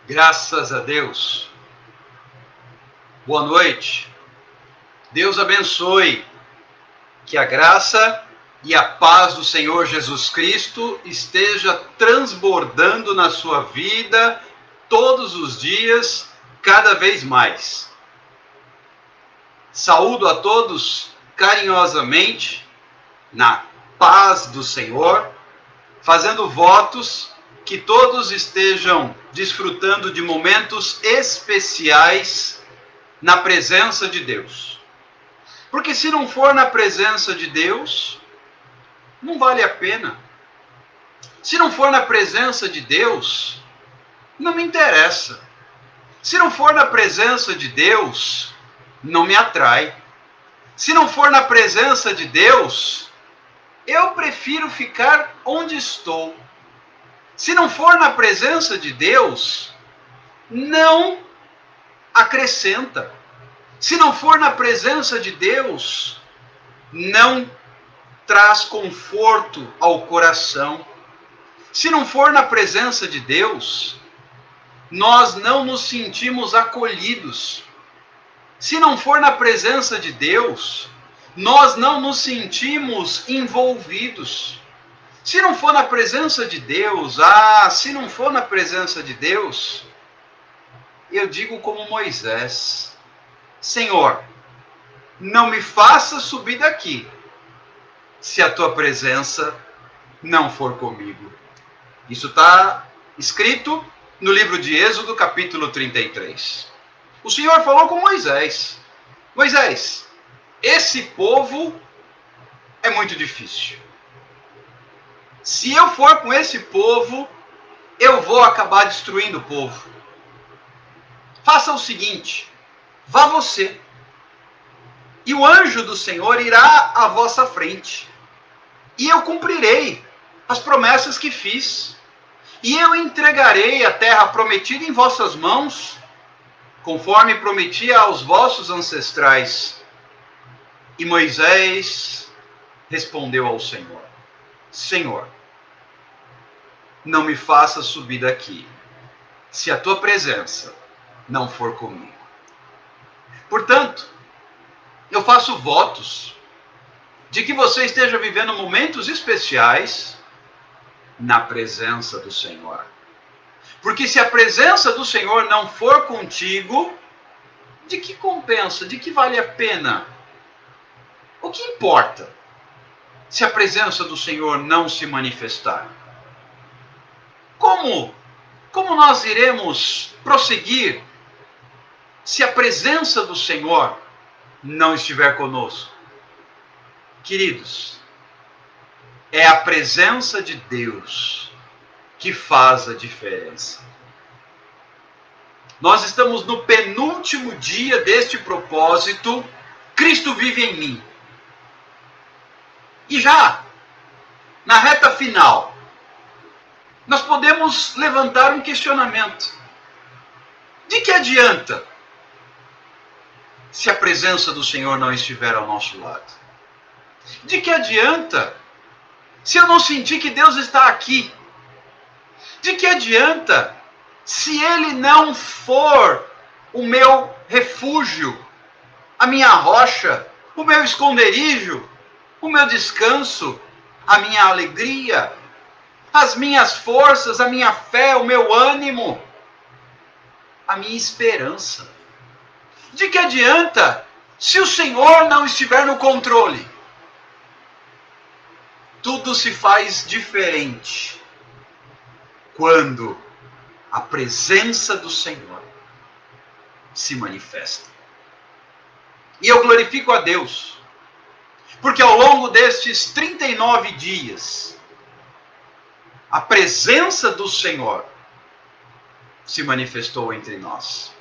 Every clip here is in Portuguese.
Graças a Deus. Boa noite. Deus abençoe. Que a graça e a paz do Senhor Jesus Cristo esteja transbordando na sua vida todos os dias, cada vez mais. Saúdo a todos carinhosamente, na paz do Senhor, fazendo votos que todos estejam desfrutando de momentos especiais na presença de Deus. Porque se não for na presença de Deus, não vale a pena. Se não for na presença de Deus, não me interessa. Se não for na presença de Deus, não me atrai. Se não for na presença de Deus, eu prefiro ficar onde estou. Se não for na presença de Deus, não acrescenta. Se não for na presença de Deus, não traz conforto ao coração. Se não for na presença de Deus, nós não nos sentimos acolhidos. Se não for na presença de Deus, nós não nos sentimos envolvidos. Se não for na presença de Deus, se não for na presença de Deus, eu digo como Moisés: Senhor, não me faça subir daqui, se a tua presença não for comigo. Isso está escrito no livro de Êxodo, capítulo 33. O Senhor falou com Moisés: Moisés, esse povo é muito difícil. Se eu for com esse povo, eu vou acabar destruindo o povo. Faça o seguinte: vá você, e o anjo do Senhor irá à vossa frente, e eu cumprirei as promessas que fiz, e eu entregarei a terra prometida em vossas mãos, conforme prometi aos vossos ancestrais. E Moisés respondeu ao Senhor: Senhor, não me faça subir daqui, se a tua presença não for comigo. Portanto, eu faço votos de que você esteja vivendo momentos especiais na presença do Senhor. Porque se a presença do Senhor não for contigo, de que compensa? De que vale a pena? O que importa se a presença do Senhor não se manifestar? Como nós iremos prosseguir se a presença do Senhor não estiver conosco? Queridos, é a presença de Deus que faz a diferença. Nós estamos no penúltimo dia deste propósito, Cristo vive em mim. E já na reta final, nós podemos levantar um questionamento. De que adianta se a presença do Senhor não estiver ao nosso lado? De que adianta se eu não sentir que Deus está aqui? De que adianta se Ele não for o meu refúgio, a minha rocha, o meu esconderijo, o meu descanso, a minha alegria, as minhas forças, a minha fé, o meu ânimo, a minha esperança? De que adianta se o Senhor não estiver no controle? Tudo se faz diferente quando a presença do Senhor se manifesta. E eu glorifico a Deus, porque ao longo destes 39 dias, a presença do Senhor se manifestou entre nós.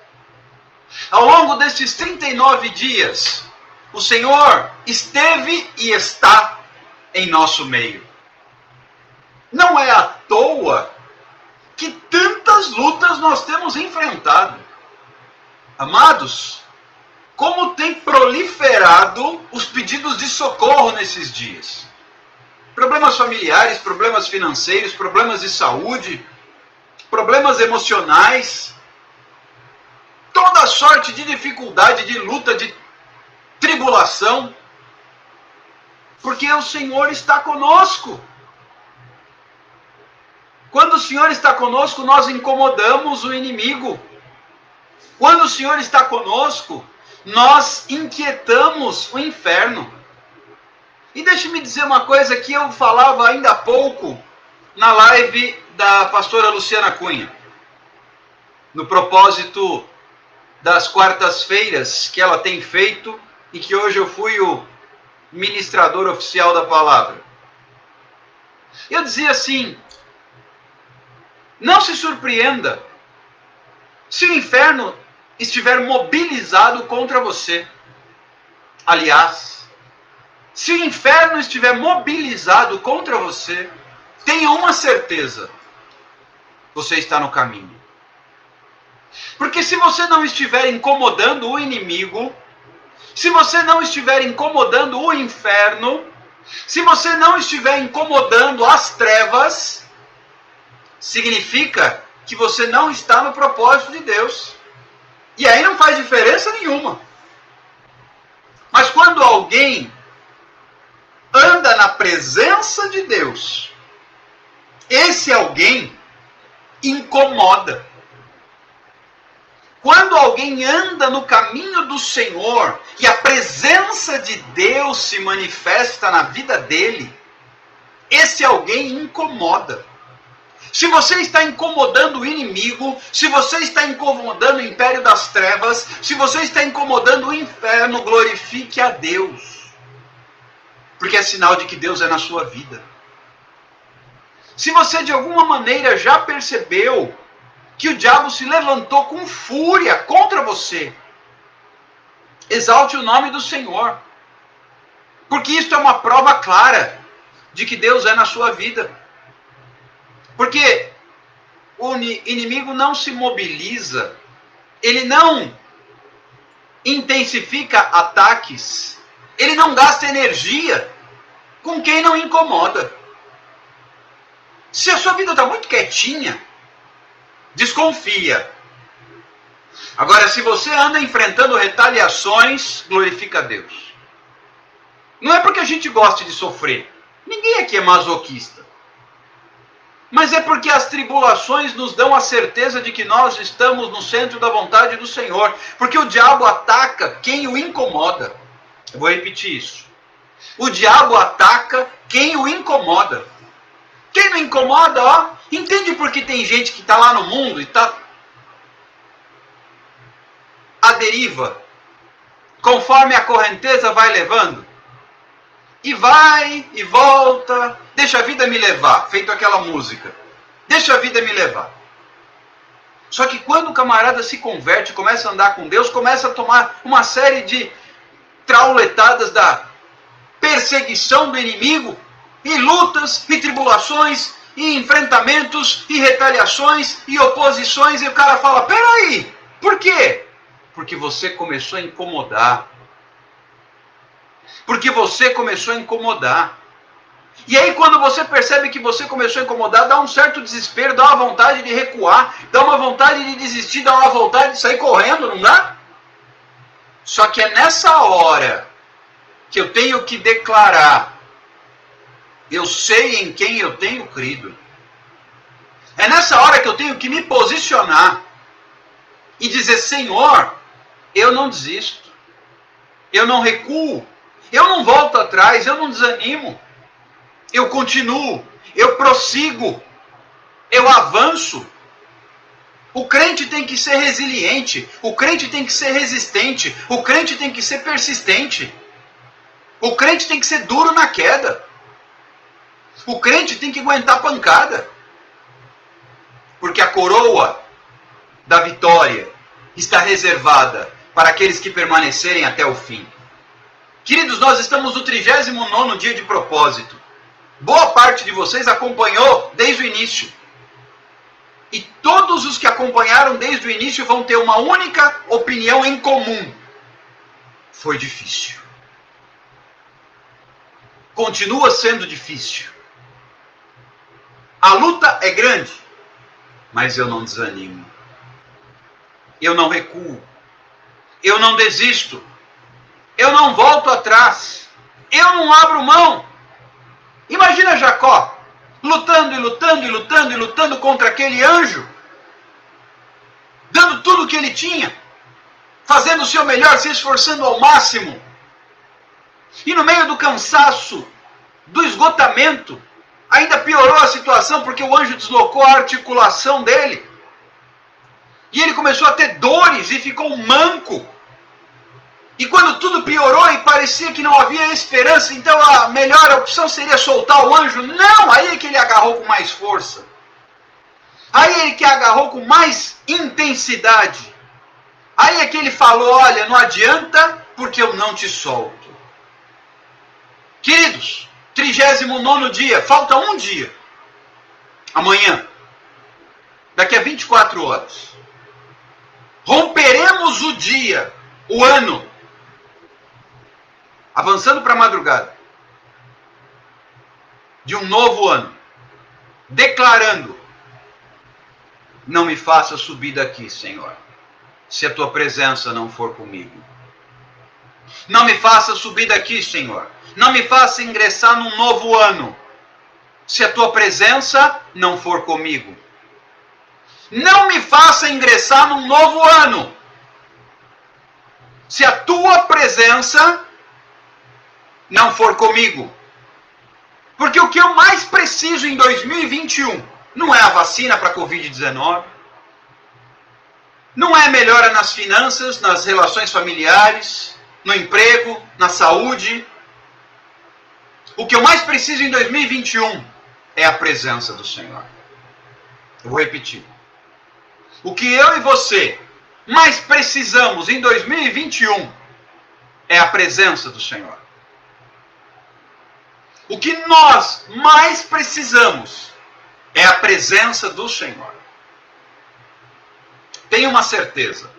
Ao longo destes 39 dias, o Senhor esteve e está em nosso meio. Não é à toa que tantas lutas nós temos enfrentado. Amados, como tem proliferado os pedidos de socorro nesses dias. Problemas familiares, problemas financeiros, problemas de saúde, problemas emocionais, toda sorte de dificuldade, de luta, de tribulação, porque o Senhor está conosco. Quando o Senhor está conosco, nós incomodamos o inimigo. Quando o Senhor está conosco, nós inquietamos o inferno. E deixe-me dizer uma coisa que eu falava ainda há pouco na live da pastora Luciana Cunha, no propósito das quartas-feiras que ela tem feito e que hoje eu fui o ministrador oficial da palavra. Eu dizia assim: não se surpreenda se o inferno estiver mobilizado contra você. Aliás, se o inferno estiver mobilizado contra você, tenha uma certeza: você está no caminho. Porque se você não estiver incomodando o inimigo, se você não estiver incomodando o inferno, se você não estiver incomodando as trevas, significa que você não está no propósito de Deus. E aí não faz diferença nenhuma. Mas quando alguém anda na presença de Deus, esse alguém incomoda. Quando alguém anda no caminho do Senhor e a presença de Deus se manifesta na vida dele, esse alguém incomoda. Se você está incomodando o inimigo, se você está incomodando o império das trevas, se você está incomodando o inferno, glorifique a Deus. Porque é sinal de que Deus é na sua vida. Se você de alguma maneira já percebeu que o diabo se levantou com fúria contra você, exalte o nome do Senhor. Porque isto é uma prova clara de que Deus é na sua vida. Porque o inimigo não se mobiliza, ele não intensifica ataques, ele não gasta energia com quem não incomoda. Se a sua vida está muito quietinha, desconfia. Agora, se você anda enfrentando retaliações, glorifica a Deus. Não é porque a gente goste de sofrer. Ninguém aqui é masoquista. Mas é porque as tribulações nos dão a certeza de que nós estamos no centro da vontade do Senhor. Porque o diabo ataca quem o incomoda. Eu vou repetir isso. O diabo ataca quem o incomoda. Quem não incomoda, ó, entende por que tem gente que está lá no mundo e está à deriva, conforme a correnteza vai levando? E vai e volta, deixa a vida me levar, feito aquela música. Deixa a vida me levar. Só que quando o camarada se converte, começa a andar com Deus, começa a tomar uma série de trauletadas da perseguição do inimigo, e lutas, e tribulações, e enfrentamentos, e retaliações, e oposições, e o cara fala: peraí, por quê? Porque você começou a incomodar. Porque você começou a incomodar. E aí quando você percebe que você começou a incomodar, dá um certo desespero, dá uma vontade de recuar, dá uma vontade de desistir, dá uma vontade de sair correndo, não dá? Só que é nessa hora que eu tenho que declarar: eu sei em quem eu tenho crido. É nessa hora que eu tenho que me posicionar e dizer: Senhor, eu não desisto, eu não recuo, eu não volto atrás, eu não desanimo. Eu continuo, eu prossigo, eu avanço. O crente tem que ser resiliente, o crente tem que ser resistente, o crente tem que ser persistente. O crente tem que ser duro na queda. O crente tem que aguentar pancada. Porque a coroa da vitória está reservada para aqueles que permanecerem até o fim. Queridos, nós estamos no 39º dia de propósito. Boa parte de vocês acompanhou desde o início. E todos os que acompanharam desde o início vão ter uma única opinião em comum: foi difícil. Continua sendo difícil. A luta é grande. Mas eu não desanimo. Eu não recuo. Eu não desisto. Eu não volto atrás. Eu não abro mão. Imagina Jacó lutando e lutando e lutando e lutando contra aquele anjo, dando tudo o que ele tinha, fazendo o seu melhor, se esforçando ao máximo. E no meio do cansaço, do esgotamento, ainda piorou a situação porque o anjo deslocou a articulação dele. E ele começou a ter dores e ficou manco. E quando tudo piorou e parecia que não havia esperança, então a melhor opção seria soltar o anjo. Não, aí é que ele agarrou com mais força. Aí é que agarrou com mais intensidade. Aí é que ele falou, olha, não adianta porque eu não te solto. Queridos, 39º dia, falta um dia. Amanhã, daqui a 24 horas, romperemos o dia, o ano, avançando para a madrugada de um novo ano, declarando: não me faça subir daqui, Senhor, se a tua presença não for comigo. Não me faça subir daqui, Senhor. Não me faça ingressar num novo ano, se a tua presença não for comigo. Não me faça ingressar num novo ano, se a tua presença não for comigo. Porque o que eu mais preciso em 2021 não é a vacina para a Covid-19, não é melhora nas finanças, nas relações familiares, no emprego, na saúde. O que eu mais preciso em 2021 é a presença do Senhor. Eu vou repetir. O que eu e você mais precisamos em 2021 é a presença do Senhor. O que nós mais precisamos é a presença do Senhor. Tenha uma certeza.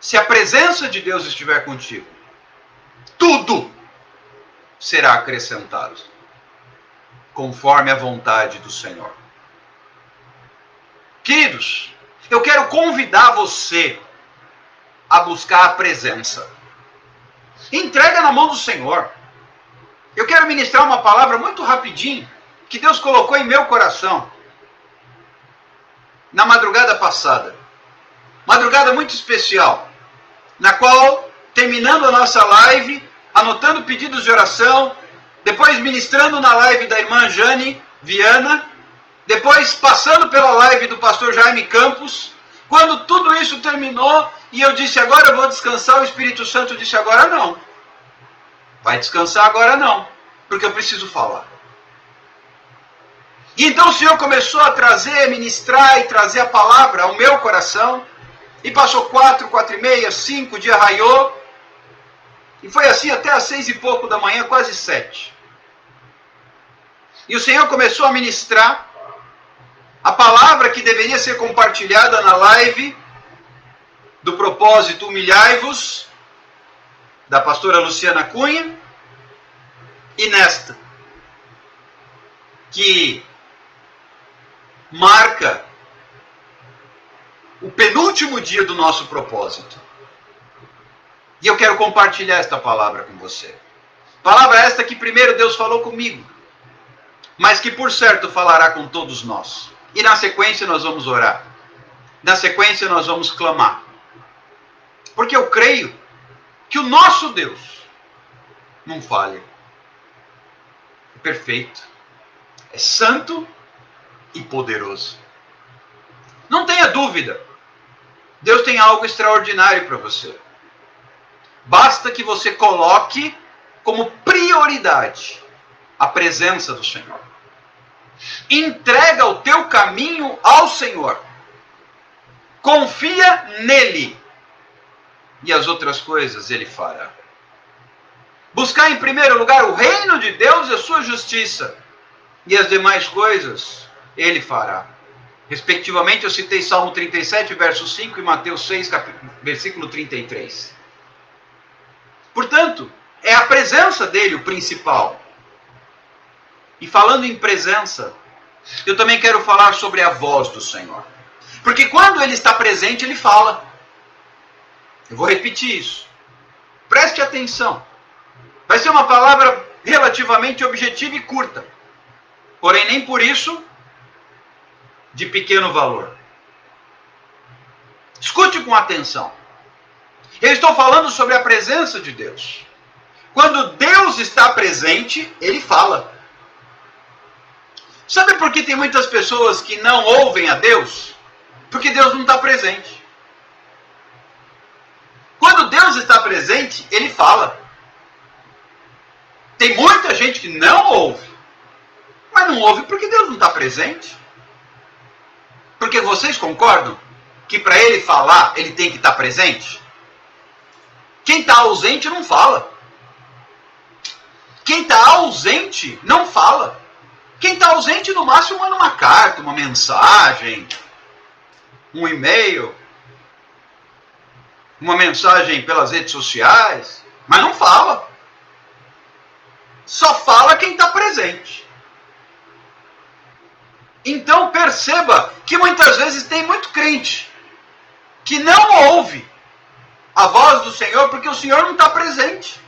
Se a presença de Deus estiver contigo, tudo será acrescentado, conforme a vontade do Senhor. Queridos, eu quero convidar você a buscar a presença. Entrega na mão do Senhor. Eu quero ministrar uma palavra muito rapidinho, que Deus colocou em meu coração, na madrugada passada. Madrugada muito especial, na qual, terminando a nossa live, anotando pedidos de oração, depois ministrando na live da irmã Jane Viana, depois passando pela live do pastor Jaime Campos, quando tudo isso terminou, e eu disse, agora eu vou descansar, o Espírito Santo disse, agora não. Vai descansar agora não, porque eu preciso falar. E então o Senhor começou a trazer, ministrar e trazer a palavra ao meu coração, e passou 4, 4:30, 5, o dia raiou, e foi assim até às 6 e pouco da manhã, quase 7. E o Senhor começou a ministrar a palavra que deveria ser compartilhada na live do propósito Humilhai-vos, da pastora Luciana Cunha, e nesta, que marca o penúltimo dia do nosso propósito. E eu quero compartilhar esta palavra com você. Palavra esta que primeiro Deus falou comigo, mas que por certo falará com todos nós. E na sequência nós vamos orar. Na sequência nós vamos clamar. Porque eu creio que o nosso Deus não falha. É perfeito. É santo e poderoso. Não tenha dúvida. Deus tem algo extraordinário para você. Basta que você coloque como prioridade a presença do Senhor. Entrega o teu caminho ao Senhor. Confia nele. E as outras coisas ele fará. Buscar em primeiro lugar o reino de Deus e a sua justiça. E as demais coisas ele fará. Respectivamente, eu citei Salmo 37, verso 5 e Mateus 6, versículo 33. Portanto, é a presença dele o principal. E falando em presença, Eu também quero falar sobre a voz do Senhor. Porque quando Ele está presente, Ele fala. Eu vou repetir isso. Preste atenção. Vai ser uma palavra relativamente objetiva e curta. Porém, nem por isso de pequeno valor. Escute com atenção. Eu estou falando sobre a presença de Deus. Quando Deus está presente, Ele fala. Sabe por que tem muitas pessoas que não ouvem a Deus? Porque Deus não está presente. Quando Deus está presente, Ele fala. Tem muita gente que não ouve. Mas não ouve porque Deus não está presente. Porque vocês concordam que para Ele falar, Ele tem que estar presente? Quem está ausente não fala. Quem está ausente não fala. Quem está ausente, no máximo, manda uma carta, uma mensagem, um e-mail, uma mensagem pelas redes sociais, mas não fala. Só fala quem está presente. Então perceba que muitas vezes tem muito crente que não ouve a voz do Senhor porque o Senhor não está presente.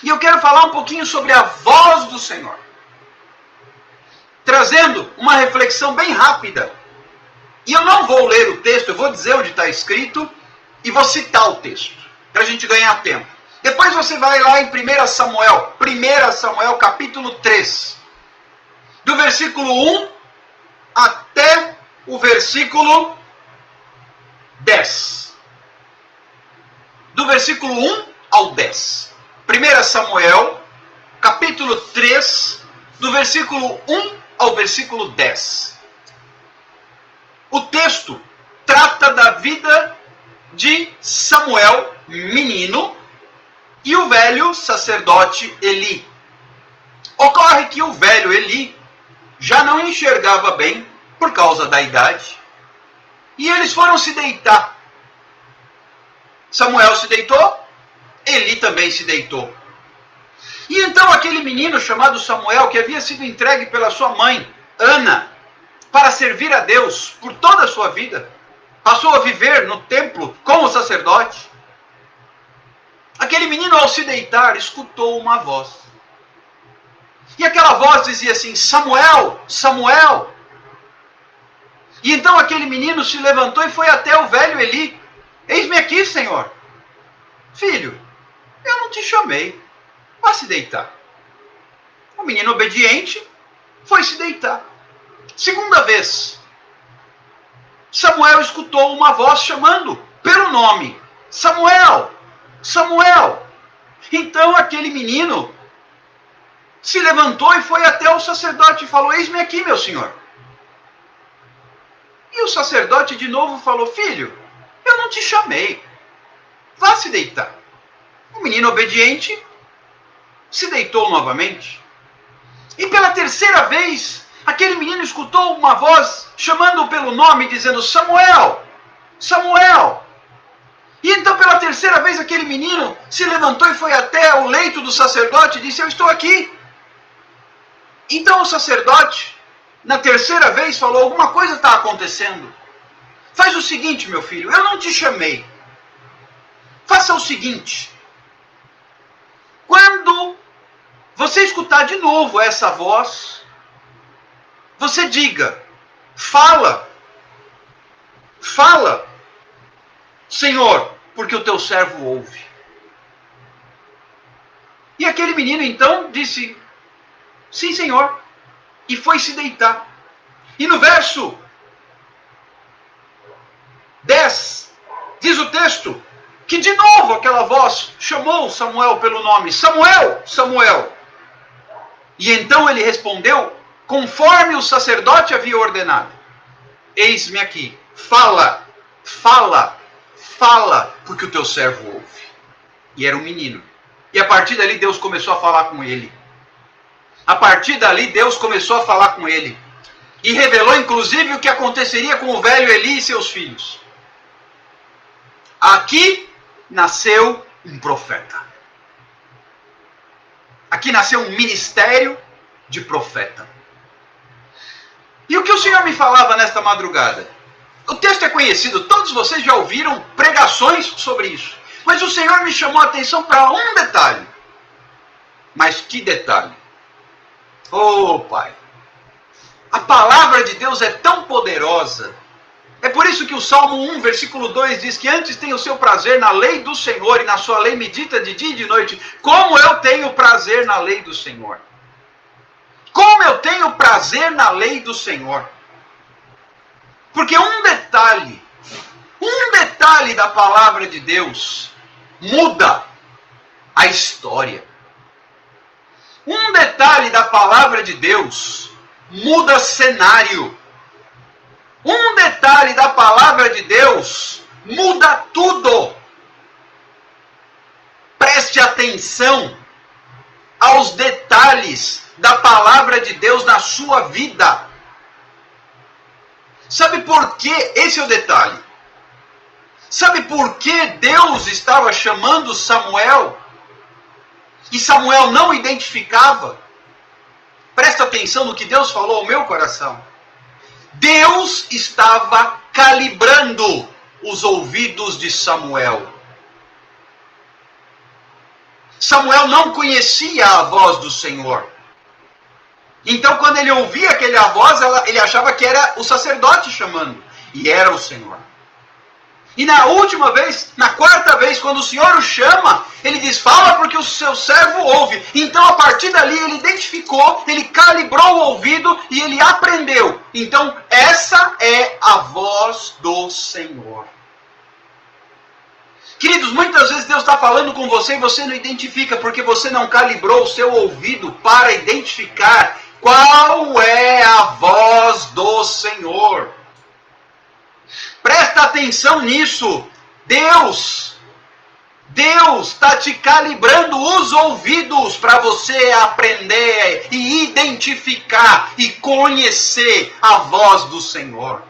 E eu quero falar um pouquinho sobre a voz do Senhor, trazendo uma reflexão bem rápida. E eu não vou ler o texto, eu vou dizer onde está escrito e vou citar o texto, para a gente ganhar tempo. Depois você vai lá em 1 Samuel capítulo 3, do versículo 1 até o versículo 10. Do versículo 1 ao 10. 1 Samuel, capítulo 3, do versículo 1 ao versículo 10. O texto trata da vida de Samuel, menino, e o velho sacerdote Eli. Ocorre que o velho Eli já não enxergava bem por causa da idade, e eles foram se deitar. Samuel se deitou, Eli também se deitou. E então aquele menino chamado Samuel, que havia sido entregue pela sua mãe, Ana, para servir a Deus por toda a sua vida, passou a viver no templo como sacerdote. Aquele menino, ao se deitar, escutou uma voz. E aquela voz dizia assim: Samuel, Samuel. E então aquele menino se levantou e foi até o velho Eli. Eis-me aqui, Senhor. Filho, eu não te chamei. Vá se deitar. O menino obediente foi se deitar. Segunda vez, Samuel escutou uma voz chamando pelo nome: Samuel, Samuel. Então aquele menino se levantou e foi até o sacerdote e falou: eis-me aqui, meu senhor. E o sacerdote de novo falou: filho, eu não te chamei. Vá se deitar. O menino obediente se deitou novamente. E pela terceira vez, aquele menino escutou uma voz chamando-o pelo nome, dizendo: Samuel, Samuel. E então pela terceira vez aquele menino se levantou e foi até o leito do sacerdote e disse: eu estou aqui. Então o sacerdote, na terceira vez, falou: alguma coisa está acontecendo. Faz o seguinte, meu filho, eu não te chamei. Faça o seguinte: quando você escutar de novo essa voz, você diga: fala, fala, Senhor, porque o teu servo ouve. E aquele menino então disse: sim, Senhor, e foi se deitar. E no verso 10, diz o texto que de novo aquela voz chamou Samuel pelo nome: Samuel, Samuel. E então ele respondeu conforme o sacerdote havia ordenado: eis-me aqui, fala, fala, fala, porque o teu servo ouve. E era um menino. E a partir dali Deus começou a falar com ele. A partir dali Deus começou a falar com ele. E revelou inclusive o que aconteceria com o velho Eli e seus filhos. Aqui nasceu um profeta. Aqui nasceu um ministério de profeta. E o que o Senhor me falava nesta madrugada? O texto é conhecido, todos vocês já ouviram pregações sobre isso. Mas o Senhor me chamou a atenção para um detalhe. Mas que detalhe? Oh, Pai! A palavra de Deus é tão poderosa. É por isso que o Salmo 1, versículo 2 diz que antes tem o seu prazer na lei do Senhor e na sua lei medita de dia e de noite. Como eu tenho prazer na lei do Senhor. Como eu tenho prazer na lei do Senhor. Porque um detalhe da palavra de Deus muda a história. Um detalhe da palavra de Deus muda cenário. Um detalhe da palavra de Deus muda tudo. Preste atenção aos detalhes da palavra de Deus na sua vida. Sabe por que? Esse é o detalhe. Sabe por que Deus estava chamando Samuel? E Samuel não identificava? Presta atenção no que Deus falou ao meu coração. Deus estava calibrando os ouvidos de Samuel. Samuel não conhecia a voz do Senhor. Então, quando ele ouvia aquela voz, ele achava que era o sacerdote chamando. E era o Senhor. E na última vez, na quarta vez, quando o Senhor o chama, ele diz, fala porque o seu servo ouve. Então, a partir dali, ele identificou, ele calibrou o ouvido e ele aprendeu. Então, essa é a voz do Senhor. Queridos, muitas vezes Deus está falando com você e você não identifica, porque você não calibrou o seu ouvido para identificar qual é a voz do Senhor. Presta atenção nisso. Deus está te calibrando os ouvidos para você aprender e identificar e conhecer a voz do Senhor.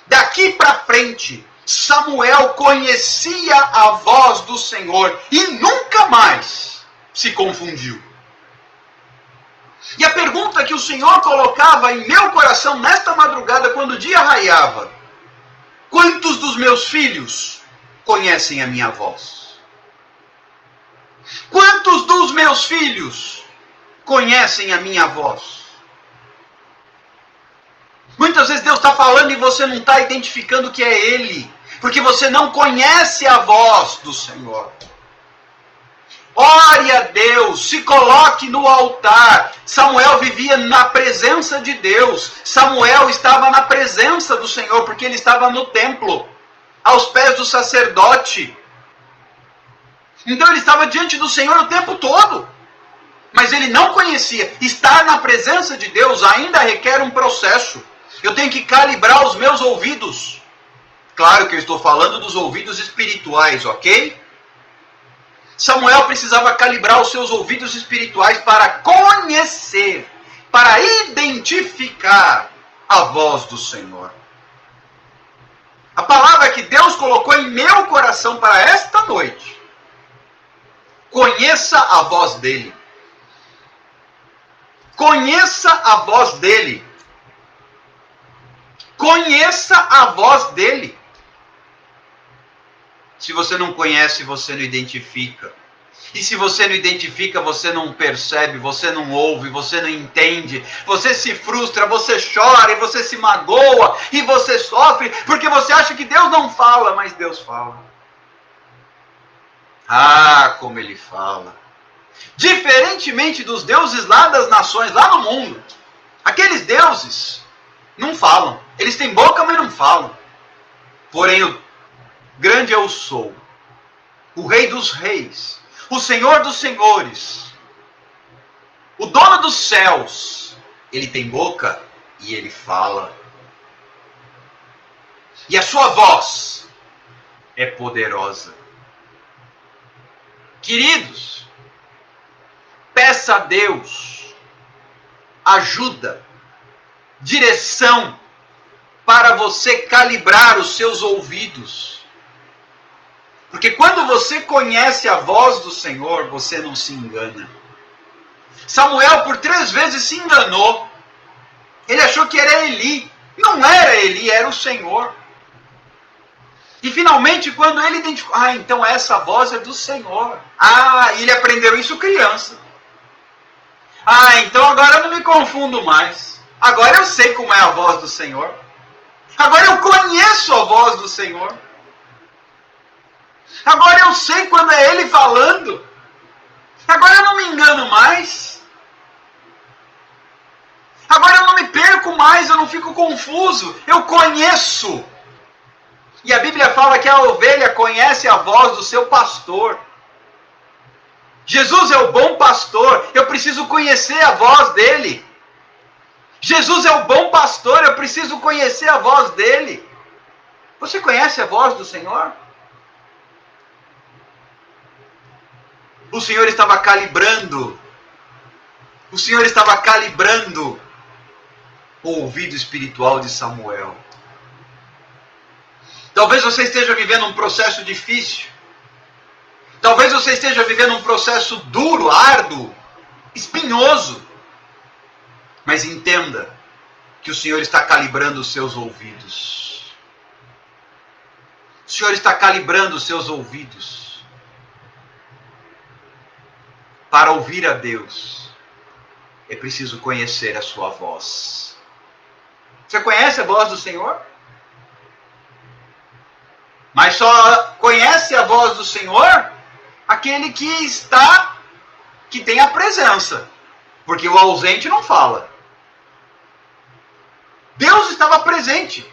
Daqui para frente, Samuel conhecia a voz do Senhor e nunca mais se confundiu. E a pergunta que o Senhor colocava em meu coração nesta madrugada, quando o dia raiava: quantos dos meus filhos conhecem a minha voz? Quantos dos meus filhos conhecem a minha voz? Muitas vezes Deus está falando e você não está identificando que é Ele, porque você não conhece a voz do Senhor. Ore a Deus, se coloque no altar. Samuel vivia na presença de Deus. Samuel estava na presença do Senhor, porque ele estava no templo, aos pés do sacerdote. Então ele estava diante do Senhor o tempo todo. Mas ele não conhecia. Estar na presença de Deus ainda requer um processo. Eu tenho que calibrar os meus ouvidos. Claro que eu estou falando dos ouvidos espirituais, ok? Samuel precisava calibrar os seus ouvidos espirituais para conhecer, para identificar a voz do Senhor. A palavra que Deus colocou em meu coração para esta noite: conheça a voz dele. Conheça a voz dele. Conheça a voz dele. Se você não conhece, você não identifica. E se você não identifica, você não percebe, você não ouve, você não entende. Você se frustra, você chora, e você se magoa, e você sofre, porque você acha que Deus não fala, mas Deus fala. Ah, como Ele fala. Diferentemente dos deuses lá das nações, lá no mundo. Aqueles deuses não falam. Eles têm boca, mas não falam. Porém, o grande eu sou, o Rei dos Reis, o Senhor dos Senhores, o dono dos céus, ele tem boca e ele fala. E a sua voz é poderosa. Queridos, peça a Deus ajuda, direção, para você calibrar os seus ouvidos. Porque quando você conhece a voz do Senhor, você não se engana. Samuel por 3 vezes se enganou. Ele achou que era Eli. Não era Eli, era o Senhor. E finalmente, quando ele identificou, então essa voz é do Senhor. Ele aprendeu isso criança. Então agora eu não me confundo mais. Agora eu sei como é a voz do Senhor. Agora eu conheço a voz do Senhor. Agora eu sei quando é Ele falando. Agora eu não me engano mais. Agora eu não me perco mais, eu não fico confuso. Eu conheço. E a Bíblia fala que a ovelha conhece a voz do seu pastor. Jesus é o bom pastor, eu preciso conhecer a voz dele. Jesus é o bom pastor, eu preciso conhecer a voz dele. Você conhece a voz do Senhor? O Senhor estava calibrando. O Senhor estava calibrando o ouvido espiritual de Samuel. Talvez você esteja vivendo um processo difícil. Talvez você esteja vivendo um processo duro, árduo, espinhoso. Mas entenda que o Senhor está calibrando os seus ouvidos. O Senhor está calibrando os seus ouvidos. Para ouvir a Deus, é preciso conhecer a sua voz. Você conhece a voz do Senhor? Mas só conhece a voz do Senhor aquele que tem a presença. Porque o ausente não fala. Deus estava presente.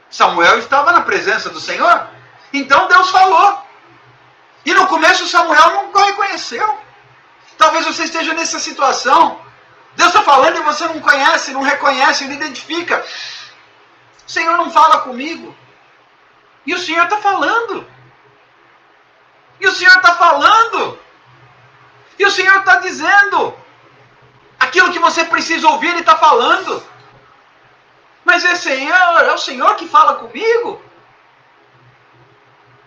Samuel estava na presença do Senhor. Então Deus falou. E no começo Samuel não reconheceu. Talvez você esteja nessa situação. Deus está falando e você não conhece, não reconhece, não identifica. O Senhor não fala comigo. E o Senhor está falando. E o Senhor está falando. E o Senhor está dizendo. Aquilo que você precisa ouvir, Ele está falando. Mas é o Senhor que fala comigo.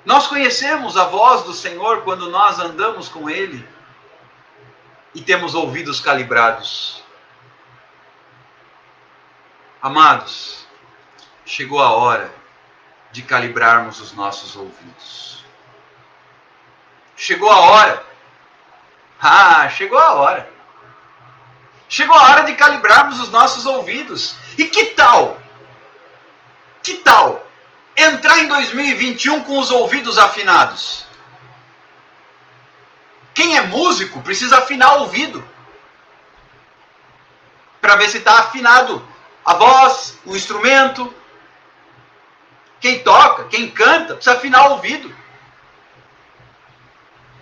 Nós conhecemos a voz do Senhor quando nós andamos com Ele. E temos ouvidos calibrados. Amados, chegou a hora de calibrarmos os nossos ouvidos. Chegou a hora. Chegou a hora. Chegou a hora de calibrarmos os nossos ouvidos. E que tal? Que tal entrar em 2021 com os ouvidos afinados? Quem é músico precisa afinar o ouvido. Para ver se está afinado a voz, o instrumento. Quem toca, quem canta, precisa afinar o ouvido.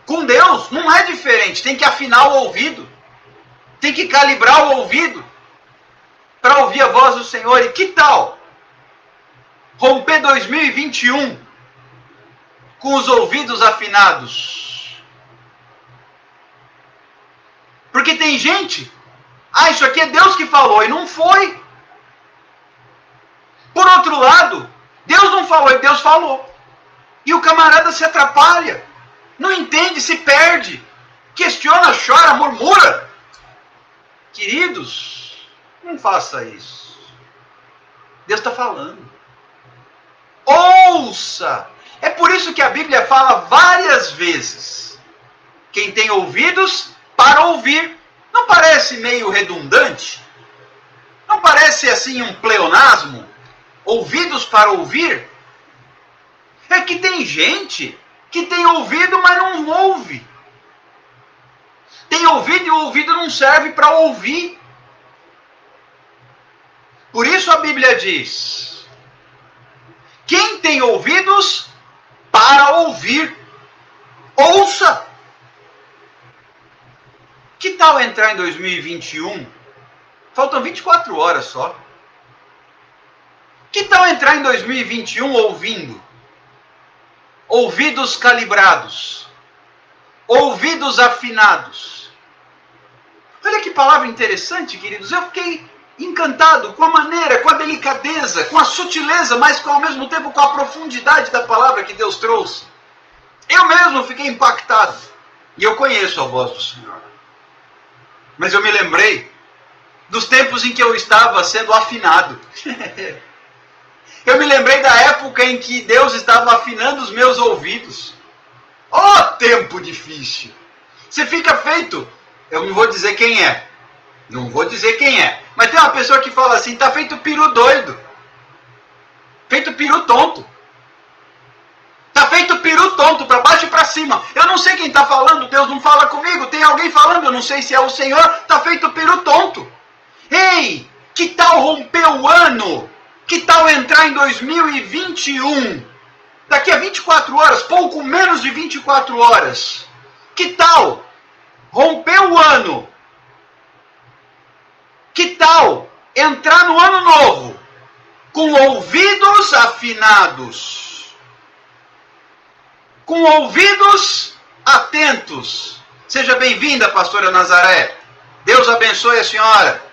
Com Deus não é diferente. Tem que afinar o ouvido. Tem que calibrar o ouvido para ouvir a voz do Senhor. E que tal romper 2021 com os ouvidos afinados? Porque tem gente, isso aqui é Deus que falou, e não foi. Por outro lado, Deus não falou e Deus falou. E o camarada se atrapalha, não entende, se perde, questiona, chora, murmura. Queridos, não faça isso. Deus está falando. Ouça! É por isso que a Bíblia fala várias vezes. Quem tem ouvidos para ouvir. Não parece meio redundante? Não parece assim um pleonasmo? Ouvidos para ouvir? É que tem gente que tem ouvido, mas não ouve. Tem ouvido e o ouvido não serve para ouvir. Por isso a Bíblia diz: quem tem ouvidos para ouvir, ouça. Que tal entrar em 2021? Faltam 24 horas só. Que tal entrar em 2021 ouvindo? Ouvidos calibrados. Ouvidos afinados. Olha que palavra interessante, queridos. Eu fiquei encantado com a maneira, com a delicadeza, com a sutileza, mas ao mesmo tempo com a profundidade da palavra que Deus trouxe. Eu mesmo fiquei impactado. E eu conheço a voz do Senhor. Mas eu me lembrei dos tempos em que eu estava sendo afinado. Eu me lembrei da época em que Deus estava afinando os meus ouvidos. Oh, tempo difícil! Você fica feito, eu não vou dizer quem é, mas tem uma pessoa que fala assim, tá feito peru doido, feito peru tonto. Tá feito peru tonto, para baixo e para cima. Eu não sei quem está falando, Deus não fala comigo. Tem alguém falando, eu não sei se é o Senhor. Tá feito peru tonto. Ei, que tal romper o ano? Que tal entrar em 2021? Daqui a 24 horas, pouco menos de 24 horas. Que tal romper o ano? Que tal entrar no ano novo com ouvidos afinados? Com ouvidos atentos. Seja bem-vinda, pastora Nazaré. Deus abençoe a senhora.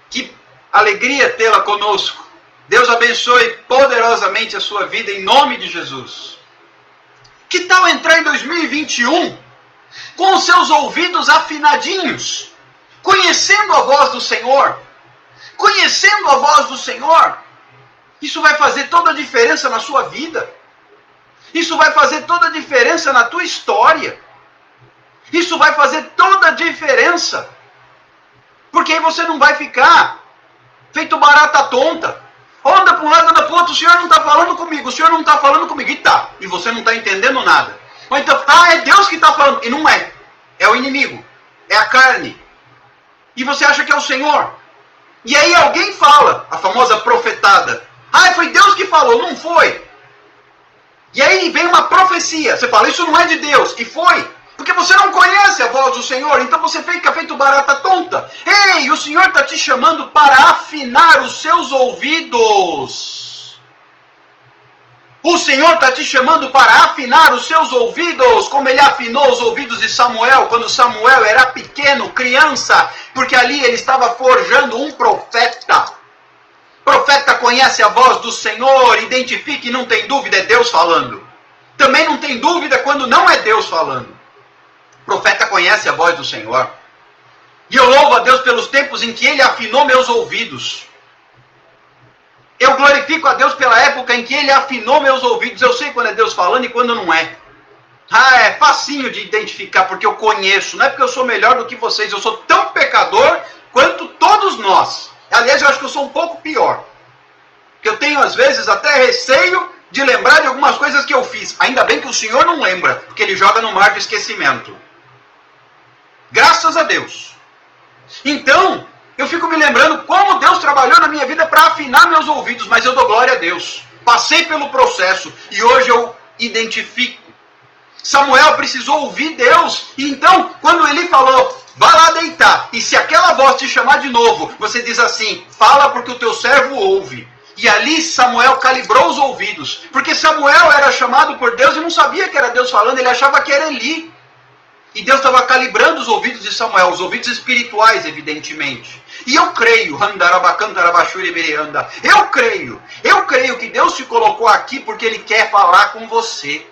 Que alegria tê-la conosco. Deus abençoe poderosamente a sua vida em nome de Jesus. Que tal entrar em 2021 com os seus ouvidos afinadinhos, conhecendo a voz do Senhor? Conhecendo a voz do Senhor. Isso vai fazer toda a diferença na sua vida. Isso vai fazer toda a diferença na tua história. Isso vai fazer toda a diferença. Porque aí você não vai ficar feito barata tonta. Anda para um lado, anda para o outro, o Senhor não está falando comigo, o Senhor não está falando comigo. E tá, e você não está entendendo nada. Ou então, é Deus que está falando. E não é. É o inimigo. É a carne. E você acha que é o Senhor. E aí alguém fala, a famosa profetada. Foi Deus que falou, não foi. E aí vem uma profecia. Você fala, isso não é de Deus. E foi. Porque você não conhece a voz do Senhor. Então você fica feito barata tonta. Ei, o Senhor está te chamando para afinar os seus ouvidos. O Senhor está te chamando para afinar os seus ouvidos. Como ele afinou os ouvidos de Samuel. Quando Samuel era pequeno, criança. Porque ali ele estava forjando um profeta. Profeta conhece a voz do Senhor, identifica e não tem dúvida, é Deus falando. Também não tem dúvida quando não é Deus falando. Profeta conhece a voz do Senhor. E eu louvo a Deus pelos tempos em que Ele afinou meus ouvidos. Eu glorifico a Deus pela época em que Ele afinou meus ouvidos. Eu sei quando é Deus falando e quando não é. É facinho de identificar, porque eu conheço. Não é porque eu sou melhor do que vocês, eu sou tão pecador quanto todos nós. Aliás, eu acho que eu sou um pouco pior. Porque eu tenho, às vezes, até receio de lembrar de algumas coisas que eu fiz. Ainda bem que o Senhor não lembra, porque Ele joga no mar do esquecimento. Graças a Deus. Então, eu fico me lembrando como Deus trabalhou na minha vida para afinar meus ouvidos. Mas eu dou glória a Deus. Passei pelo processo e hoje eu identifico. Samuel precisou ouvir Deus. E então, quando ele falou... Vá lá deitar. E se aquela voz te chamar de novo, você diz assim, fala porque o teu servo ouve. E ali Samuel calibrou os ouvidos. Porque Samuel era chamado por Deus e não sabia que era Deus falando, ele achava que era Eli. E Deus estava calibrando os ouvidos de Samuel, os ouvidos espirituais, evidentemente. E eu creio, eu creio que Deus te colocou aqui porque Ele quer falar com você.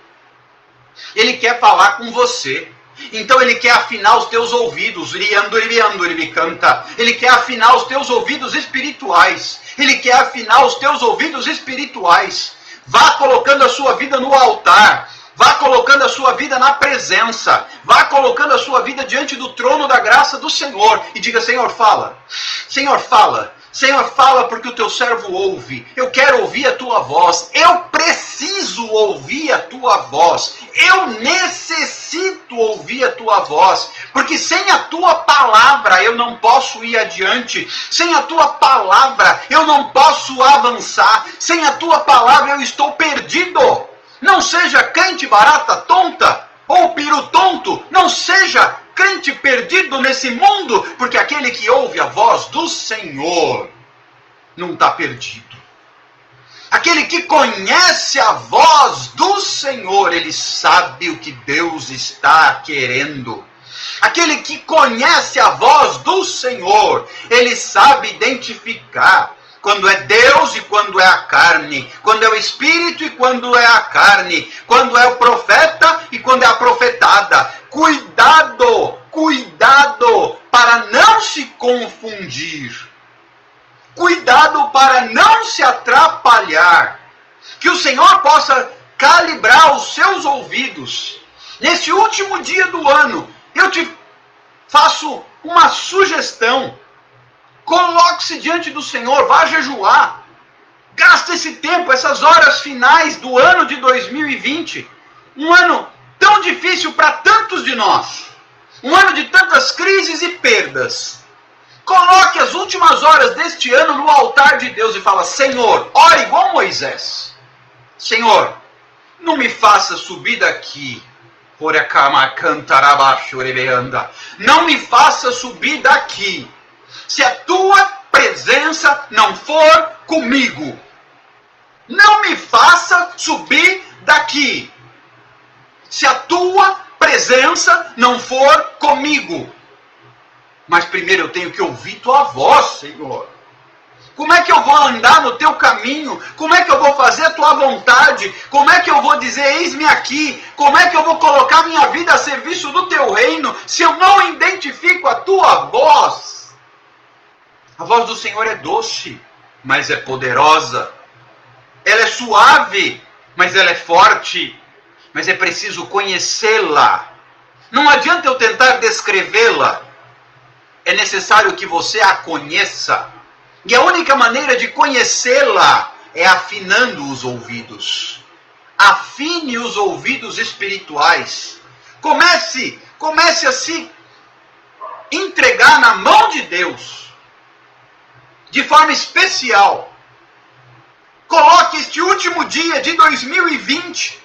Ele quer falar com você. Então Ele quer afinar os teus ouvidos. Ele quer afinar os teus ouvidos espirituais. Ele quer afinar os teus ouvidos espirituais. Vá colocando a sua vida no altar. Vá colocando a sua vida na presença. Vá colocando a sua vida diante do trono da graça do Senhor. E diga, Senhor, fala. Senhor, fala. Senhor, fala porque o teu servo ouve. Eu quero ouvir a tua voz. Eu preciso ouvir a tua voz. Eu necessito ouvir a tua voz. Porque sem a tua palavra eu não posso ir adiante. Sem a tua palavra eu não posso avançar. Sem a tua palavra eu estou perdido. Não seja crente barata tonta ou peru tonto. Não seja crente perdido nesse mundo, porque aquele que ouve a voz do Senhor não está perdido. Aquele que conhece a voz do Senhor, ele sabe o que Deus está querendo. Aquele que conhece a voz do Senhor, ele sabe identificar quando é Deus e quando é a carne, quando é o Espírito e quando é a carne, quando é o profeta e quando é a profetada. Cuidado, cuidado para não se confundir confundir. Cuidado para não se atrapalhar. Que o Senhor possa calibrar os seus ouvidos. Nesse último dia do ano, eu te faço uma sugestão. Coloque-se diante do Senhor, vá jejuar. Gasta esse tempo, essas horas finais do ano de 2020. Um ano tão difícil para tantos de nós. Um ano de tantas crises e perdas. Coloque as últimas horas deste ano no altar de Deus e fala: Senhor, ore igual Moisés. Senhor, não me faça subir daqui. Não me faça subir daqui. Se a tua presença não for comigo. Não me faça subir daqui. Se a tua presença não for comigo. Mas primeiro eu tenho que ouvir tua voz, Senhor. Como é que eu vou andar no teu caminho? Como é que eu vou fazer a tua vontade? Como é que eu vou dizer, eis-me aqui? Como é que eu vou colocar minha vida a serviço do teu reino, se eu não identifico a tua voz? A voz do Senhor é doce, mas é poderosa. Ela é suave, mas ela é forte. Mas é preciso conhecê-la. Não adianta eu tentar descrevê-la. É necessário que você a conheça. E a única maneira de conhecê-la é afinando os ouvidos. Afine os ouvidos espirituais. Comece a se entregar na mão de Deus. De forma especial. Coloque este último dia de 2020.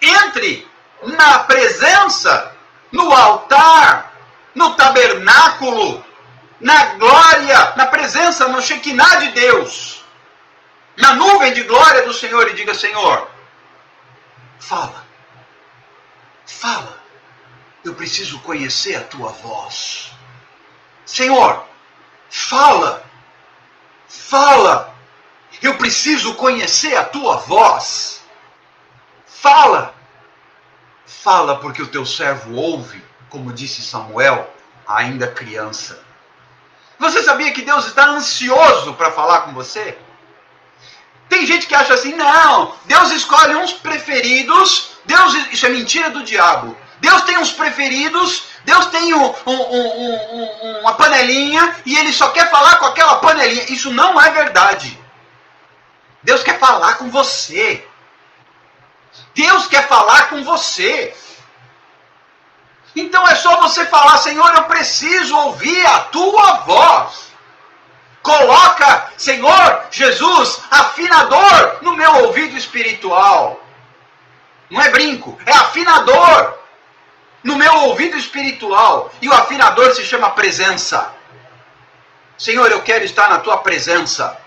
Entre na presença, no altar, no tabernáculo, na glória, na presença, no Shekinah de Deus, na nuvem de glória do Senhor, e diga: Senhor, fala, eu preciso conhecer a tua voz. Senhor, fala, eu preciso conhecer a tua voz. Fala porque o teu servo ouve, como disse Samuel, ainda criança. Você sabia que Deus está ansioso para falar com você? Tem gente que acha assim: não, Deus escolhe uns preferidos. Isso é mentira do diabo. Deus tem uns preferidos, Deus tem uma panelinha e ele só quer falar com aquela panelinha. Isso não é verdade. Deus quer falar com você. Deus quer falar com você. Então é só você falar: Senhor, eu preciso ouvir a tua voz. Coloca, Senhor Jesus, afinador no meu ouvido espiritual. Não é brinco, é afinador no meu ouvido espiritual. E o afinador se chama presença. Senhor, eu quero estar na tua presença.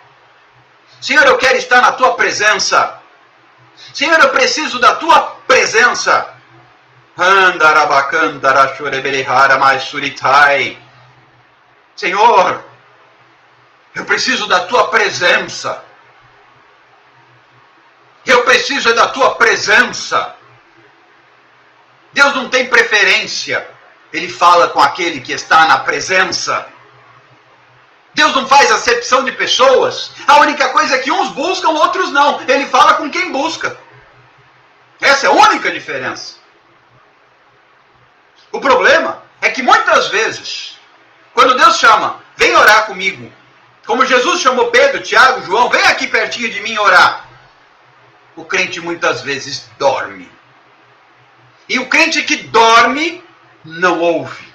Senhor, eu quero estar na tua presença. Senhor, eu preciso da tua presença. Senhor, eu preciso da tua presença. Eu preciso da tua presença. Deus não tem preferência. Ele fala com aquele que está na presença. Deus não faz acepção de pessoas. A única coisa é que uns buscam, outros não. Ele fala com quem busca. Essa é a única diferença. O problema é que muitas vezes, quando Deus chama, vem orar comigo, como Jesus chamou Pedro, Tiago, João, vem aqui pertinho de mim orar. O crente muitas vezes dorme. E o crente que dorme, não ouve.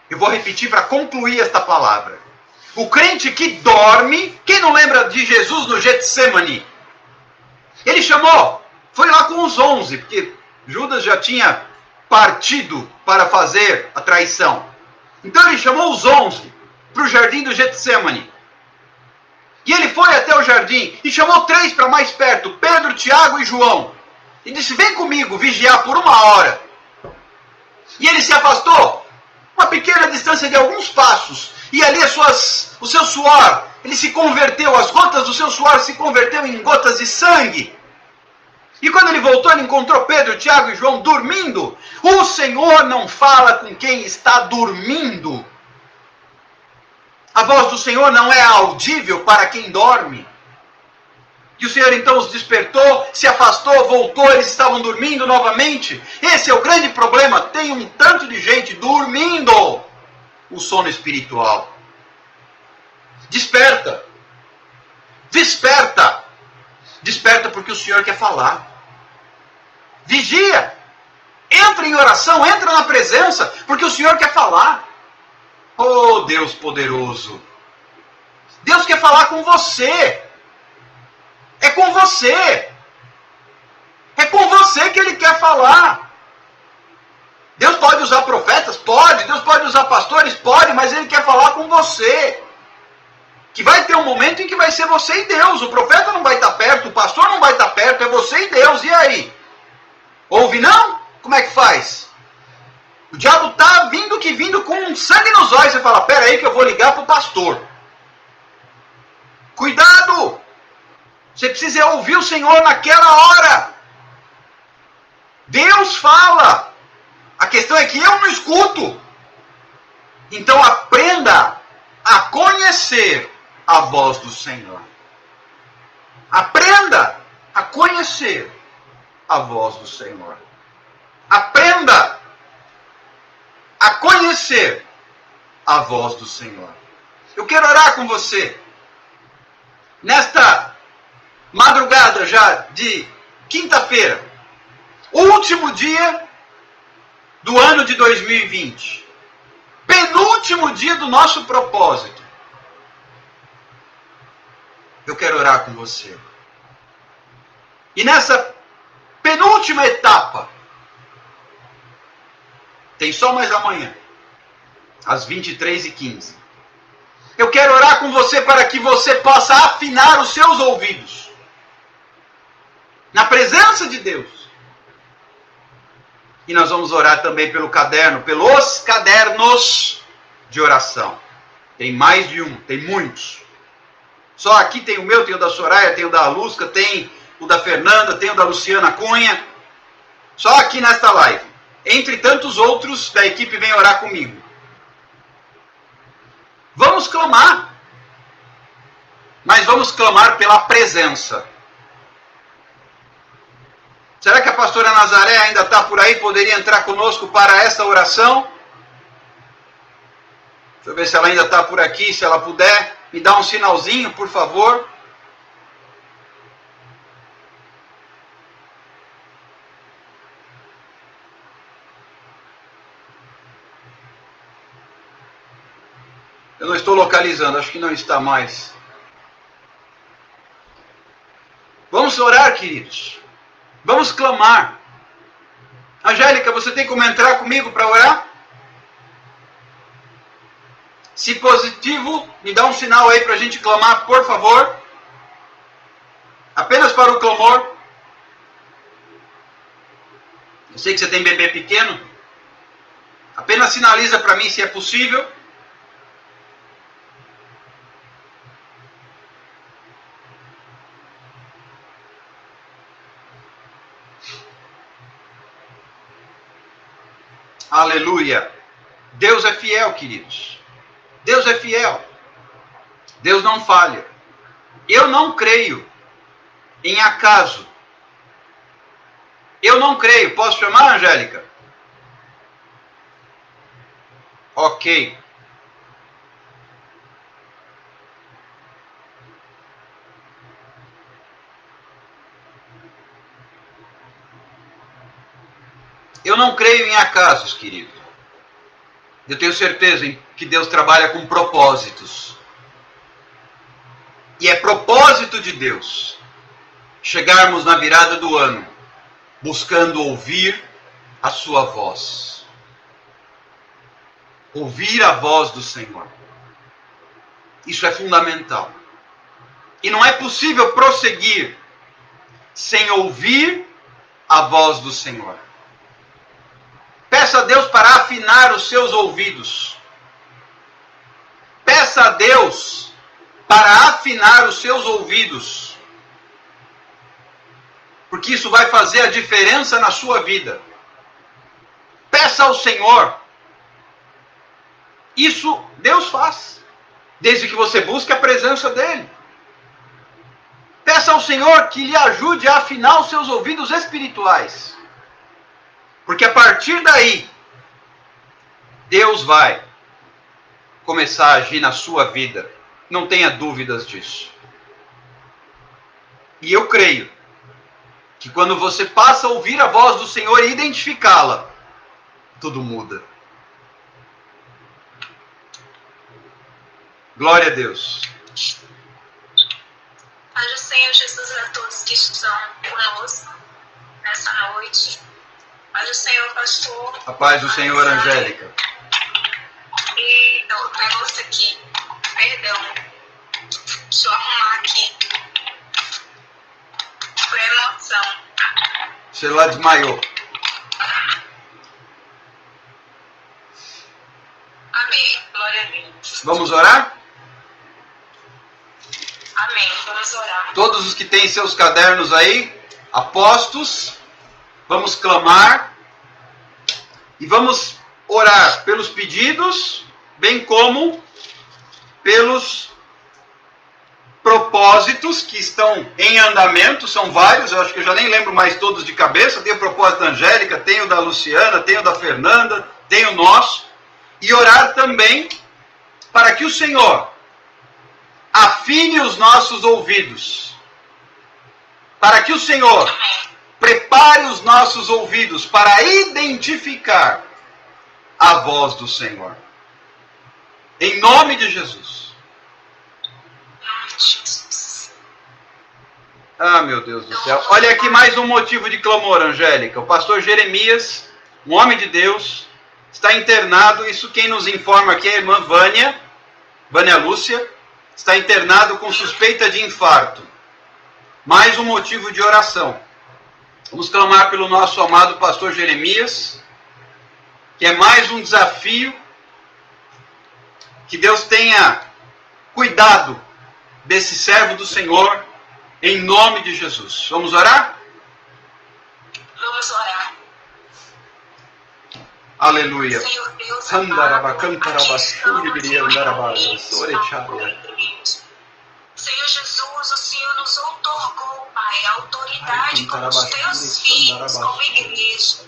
Eu vou repetir para concluir esta palavra. O crente que dorme, quem não lembra de Jesus no Getsemane? Ele chamou, foi lá com os 11, porque Judas já tinha partido para fazer a traição. Então ele chamou os 11 para o jardim do Getsemane. E ele foi até o jardim e chamou 3 para mais perto, Pedro, Tiago e João. E disse: vem comigo vigiar por 1 hora. E ele se afastou uma pequena distância de alguns passos. E ali o seu suor, ele se converteu, as gotas do seu suor se converteu em gotas de sangue. E quando ele voltou, ele encontrou Pedro, Tiago e João dormindo. O Senhor não fala com quem está dormindo. A voz do Senhor não é audível para quem dorme. E o Senhor então os despertou, se afastou, voltou, eles estavam dormindo novamente. Esse é o grande problema. Tem um tanto de gente dormindo o sono espiritual. Desperta. Desperta. Desperta porque o Senhor quer falar. Vigia. Entra em oração, entra na presença, porque o Senhor quer falar. Oh, Deus poderoso. Deus quer falar com você. É com você. É com você que Ele quer falar. Deus pode usar profetas? Pode. Deus pode usar pastores? Pode. Mas Ele quer falar com você. Que vai ter um momento em que vai ser você e Deus. O profeta não vai estar perto, o pastor não vai estar perto, é você e Deus. E aí? Ouve não? Como é que faz? O diabo está vindo com sangue nos olhos. Você fala, pera aí que eu vou ligar para o pastor. Cuidado! Você precisa ouvir o Senhor naquela hora. Deus fala. A questão é que eu não escuto. Então aprenda a conhecer a voz do Senhor. Aprenda a conhecer a voz do Senhor. Aprenda a conhecer a voz do Senhor. Eu quero orar com você. Nesta madrugada já de quinta-feira, o último dia do ano de 2020. Penúltimo dia do nosso propósito. Eu quero orar com você. E nessa penúltima etapa, tem só mais amanhã, às 23h15. Eu quero orar com você para que você possa afinar os seus ouvidos. Na presença de Deus. E nós vamos orar também pelo caderno, pelos cadernos de oração. Tem mais de um, tem muitos. Só aqui tem o meu, tem o da Soraya, tem o da Lusca, tem o da Fernanda, tem o da Luciana Cunha. Só aqui nesta live. Entre tantos outros da equipe vem orar comigo. Vamos clamar. Mas vamos clamar pela presença. Será que a pastora Nazaré ainda está por aí? Poderia entrar conosco para essa oração? Deixa eu ver se ela ainda está por aqui. Se ela puder, me dá um sinalzinho, por favor. Eu não estou localizando, acho que não está mais. Vamos orar, queridos. Vamos clamar. Angélica, você tem como entrar comigo para orar? Se positivo, me dá um sinal aí para a gente clamar, por favor. Apenas para o clamor. Eu sei que você tem bebê pequeno. Apenas sinaliza para mim se é possível. Aleluia. Deus é fiel, queridos. Deus é fiel. Deus não falha. Eu não creio em acaso. Eu não creio. Posso chamar, Angélica? Ok. Eu não creio em acasos, querido. Eu tenho certeza que Deus trabalha com propósitos. E é propósito de Deus chegarmos na virada do ano buscando ouvir a sua voz. Ouvir a voz do Senhor. Isso é fundamental. E não é possível prosseguir sem ouvir a voz do Senhor. Peça a Deus para afinar os seus ouvidos. Peça a Deus para afinar os seus ouvidos. porque isso vai fazer a diferença na sua vida. Peça ao Senhor. Isso Deus faz, desde que você busque a presença dEle. Peça ao Senhor que lhe ajude a afinar os seus ouvidos espirituais. Porque a partir daí, Deus vai começar a agir na sua vida. Não tenha dúvidas disso. E eu creio que quando você passa a ouvir a voz do Senhor e identificá-la, tudo muda. Glória a Deus. Paz do Senhor Jesus a todos que estão conosco nessa noite. Paz do Senhor, pastor. A paz do Senhor, Angélica. E o negócio aqui, perdão, deixa eu arrumar aqui. Foi emoção. O celular desmaiou. Amém. Glória a Deus. Vamos orar? Amém. Vamos orar. Todos os que têm seus cadernos aí, apostos, vamos clamar e vamos orar pelos pedidos, bem como pelos propósitos que estão em andamento. São vários, eu acho que eu já nem lembro mais todos de cabeça. Tem o propósito da Angélica, tem o da Luciana, tem o da Fernanda, tem o nosso. E orar também para que o Senhor afine os nossos ouvidos. Para que o Senhor prepare os nossos ouvidos para identificar a voz do Senhor. Em nome de Jesus. Ah, meu Deus do céu. Olha aqui mais um motivo de clamor, Angélica. O pastor Jeremias, um homem de Deus, está internado. Isso quem nos informa aqui é a irmã Vânia Lúcia. Está internado com suspeita de infarto. Mais um motivo de oração. Vamos clamar pelo nosso amado pastor Jeremias, que é mais um desafio. Que Deus tenha cuidado desse servo do Senhor, em nome de Jesus. Vamos orar? Vamos orar. Aleluia. Senhor Deus, Senhor Jesus, o Senhor nos outorgou, Pai, a autoridade como os teus filhos, como igreja.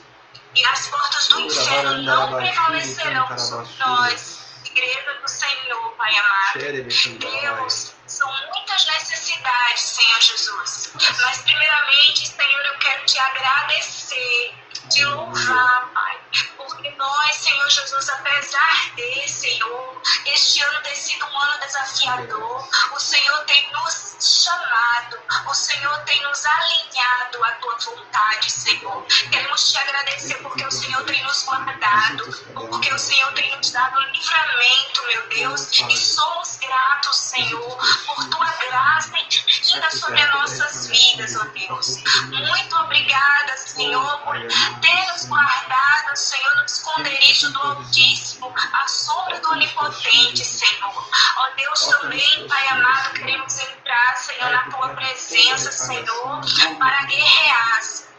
E as portas do inferno não prevalecerão sobre nós, igreja do Senhor, Pai amado. Deus, são muitas necessidades, Senhor Jesus. Mas primeiramente, Senhor, eu quero te agradecer, te louvar, Pai. Porque nós, Senhor Jesus, apesar de, Senhor, este ano ter sido um ano desafiador, o Senhor tem nos chamado, o Senhor tem nos alinhado à tua vontade, Senhor. Queremos te agradecer porque o Senhor tem nos guardado, porque o Senhor tem nos dado livramento, meu Deus, e somos gratos, Senhor, por tua graça ainda sobre as nossas vidas, ó Deus. Muito obrigada, Senhor, por ter nos guardado, Senhor, no esconderijo do Altíssimo, à sombra do Onipotente, Senhor. Ó Deus, também, Pai amado, queremos entrar, Senhor, na tua presença, Senhor, para guerrear, Senhor.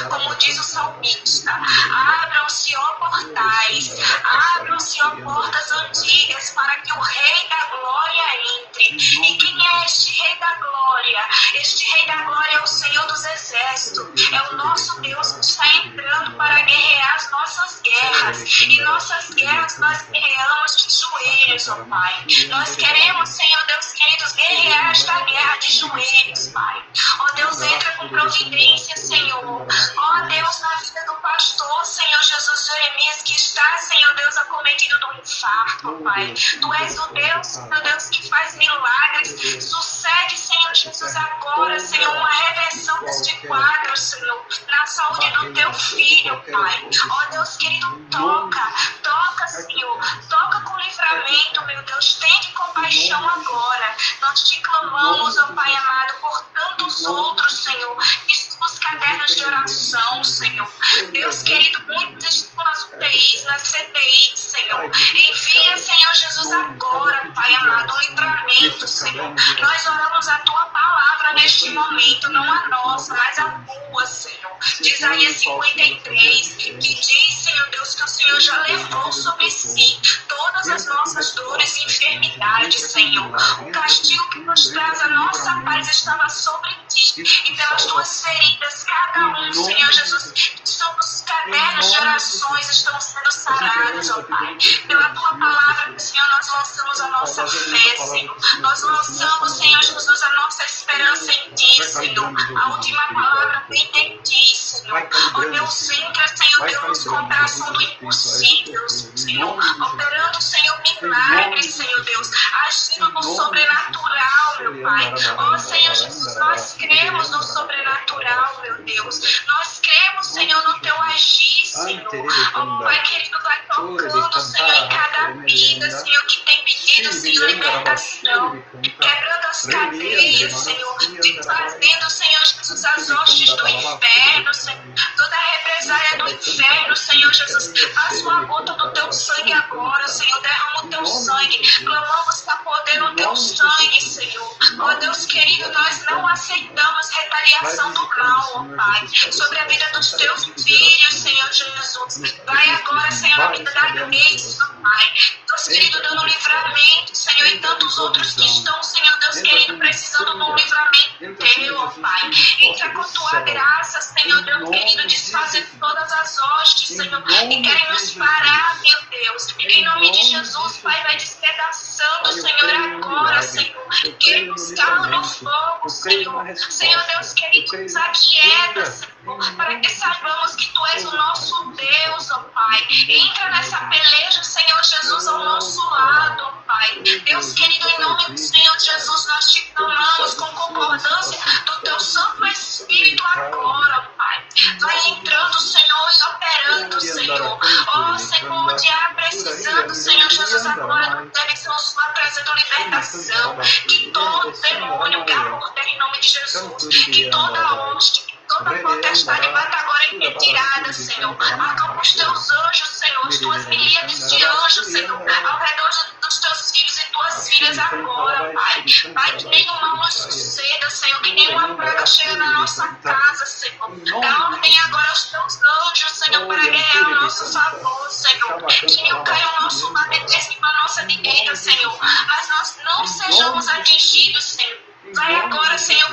Como diz o salmista, abram-se, ó portais, abram-se, ó portas antigas, para que o Rei da Glória entre. E quem é este Rei da Glória? Este Rei da Glória é o Senhor dos Exércitos, é o nosso Deus que está entrando para guerrear as nossas guerras. E nossas guerras nós guerreamos de joelhos, ó Pai. Nós queremos, Senhor Deus queridos, guerrear esta guerra de joelhos, Pai. Ó Deus, entra com providência, Senhor. Ó Deus, na vida do pastor, Senhor Jesus Jeremias, que está, Senhor Deus, acometido do infarto, Pai. Tu és o Deus, Senhor Deus, que faz milagres. Sucede, Senhor Jesus, agora, Senhor, uma reversão deste quadro, Senhor, na saúde do teu filho, Pai. Ó Deus querido, toca, Senhor, toca com livramento, meu Deus, tende compaixão agora. Nós te clamamos, ó Pai amado, por tantos outros, Senhor, que estão nos cadernos de oração, Senhor. Deus querido, muitos estão nas UTIs, nas CTIs, Senhor. Envia Envia, Senhor Jesus, agora, Pai amado, o livramento, Senhor. Nós oramos a Tua palavra neste momento, não a nossa, mas a Tua, Senhor. De Isaías 53, que diz, Senhor Deus, que o Senhor já levou sobre si todas as nossas dores e enfermidades, Senhor. O castigo que nos traz a nossa paz estava sobre ti, e pelas Tuas feridas, cada um, Senhor Jesus, que estão nos cadernos de orações, estão sendo sarados, ó Pai. Pela Tua palavra, Senhor, nós lançamos a nossa fé, Senhor. Nós lançamos, Senhor Jesus, a nossa esperança em Ti, Senhor. A última palavra vem de Ti, Senhor. Ó Deus, sempre, Senhor Deus, com a operação do impossível, Senhor. Operando, Senhor, milagres, Senhor Deus. Agindo no sobrenatural, meu Pai. Ó Senhor Jesus, nós cremos no sobrenatural, meu Deus. Nós cremos, Senhor, no Teu agir, Senhor. Ó Pai querido, vai tocando, Senhor, em cada vida, Senhor, que tem pedido, Senhor, libertação. Quebrando as cadeias, Senhor. Desfazendo, Senhor Jesus, as hostes do inferno, Senhor. Toda a represália do inferno, Senhor Jesus. Faz uma gota do Teu sangue agora, Senhor. Derrama o Teu sangue. Clamamos para poder o Teu sangue, Senhor. Ó Deus querido, nós não aceitamos retaliação do mal, ó Pai. Sobre a vida dos Teus filhos, Senhor Jesus. Vai agora, Senhor, a vida da Grace, ó Pai. Deus querido, dando livramento, Senhor, e tantos outros que estão, Senhor Deus querido, precisando de um livramento Teu, ó Pai. Entra com Tua graça, Senhor Deus querido, desfazer todas as hostes, Senhor, e querem nos parar, meu Deus. Em nome de Jesus, Pai, vai despedaçando, Senhor, agora, Senhor. Queremos carro no fogo, Senhor. Senhor Deus querido, nos aquieta, Senhor, para que saibamos que Tu és o nosso Deus, ó Pai. Entra nessa peleja, Senhor Jesus, ao nosso lado, ó Pai. Deus querido, em nome do Senhor Jesus, nós Te clamamos com concordância do Teu Santo Espírito agora, ó Pai. Vai entrando, Senhor, e operando, Senhor. Ó Senhor, o diabo precisando, Senhor Jesus, agora não deve ser sua trazendo libertação. Que todo demônio garota em nome de Jesus. Que toda hoste, toda potestade bata agora em retirada, Senhor. Acalma os Teus anjos, Senhor, as Tuas milhares de anjos, Senhor, ao redor dos Teus filhos e Tuas filhas agora, Pai. Pai, que nenhum mal nos suceda, Senhor, que nenhuma praga chegue na nossa casa, Senhor. Dá ordem agora aos Teus anjos, Senhor, para guerrear o nosso favor, Senhor. Que nenhum caia ao nosso lado e desce para a nossa direita, Senhor. Mas nós não sejamos atingidos, Senhor. Vai agora, Senhor,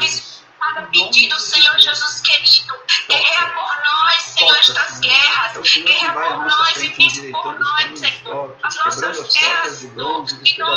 cada pedido, Senhor Jesus querido. Guerreia por nós, Senhor, estas guerras. Guerreia por nós e vence por nós, Senhor. As nossas guerras, em nome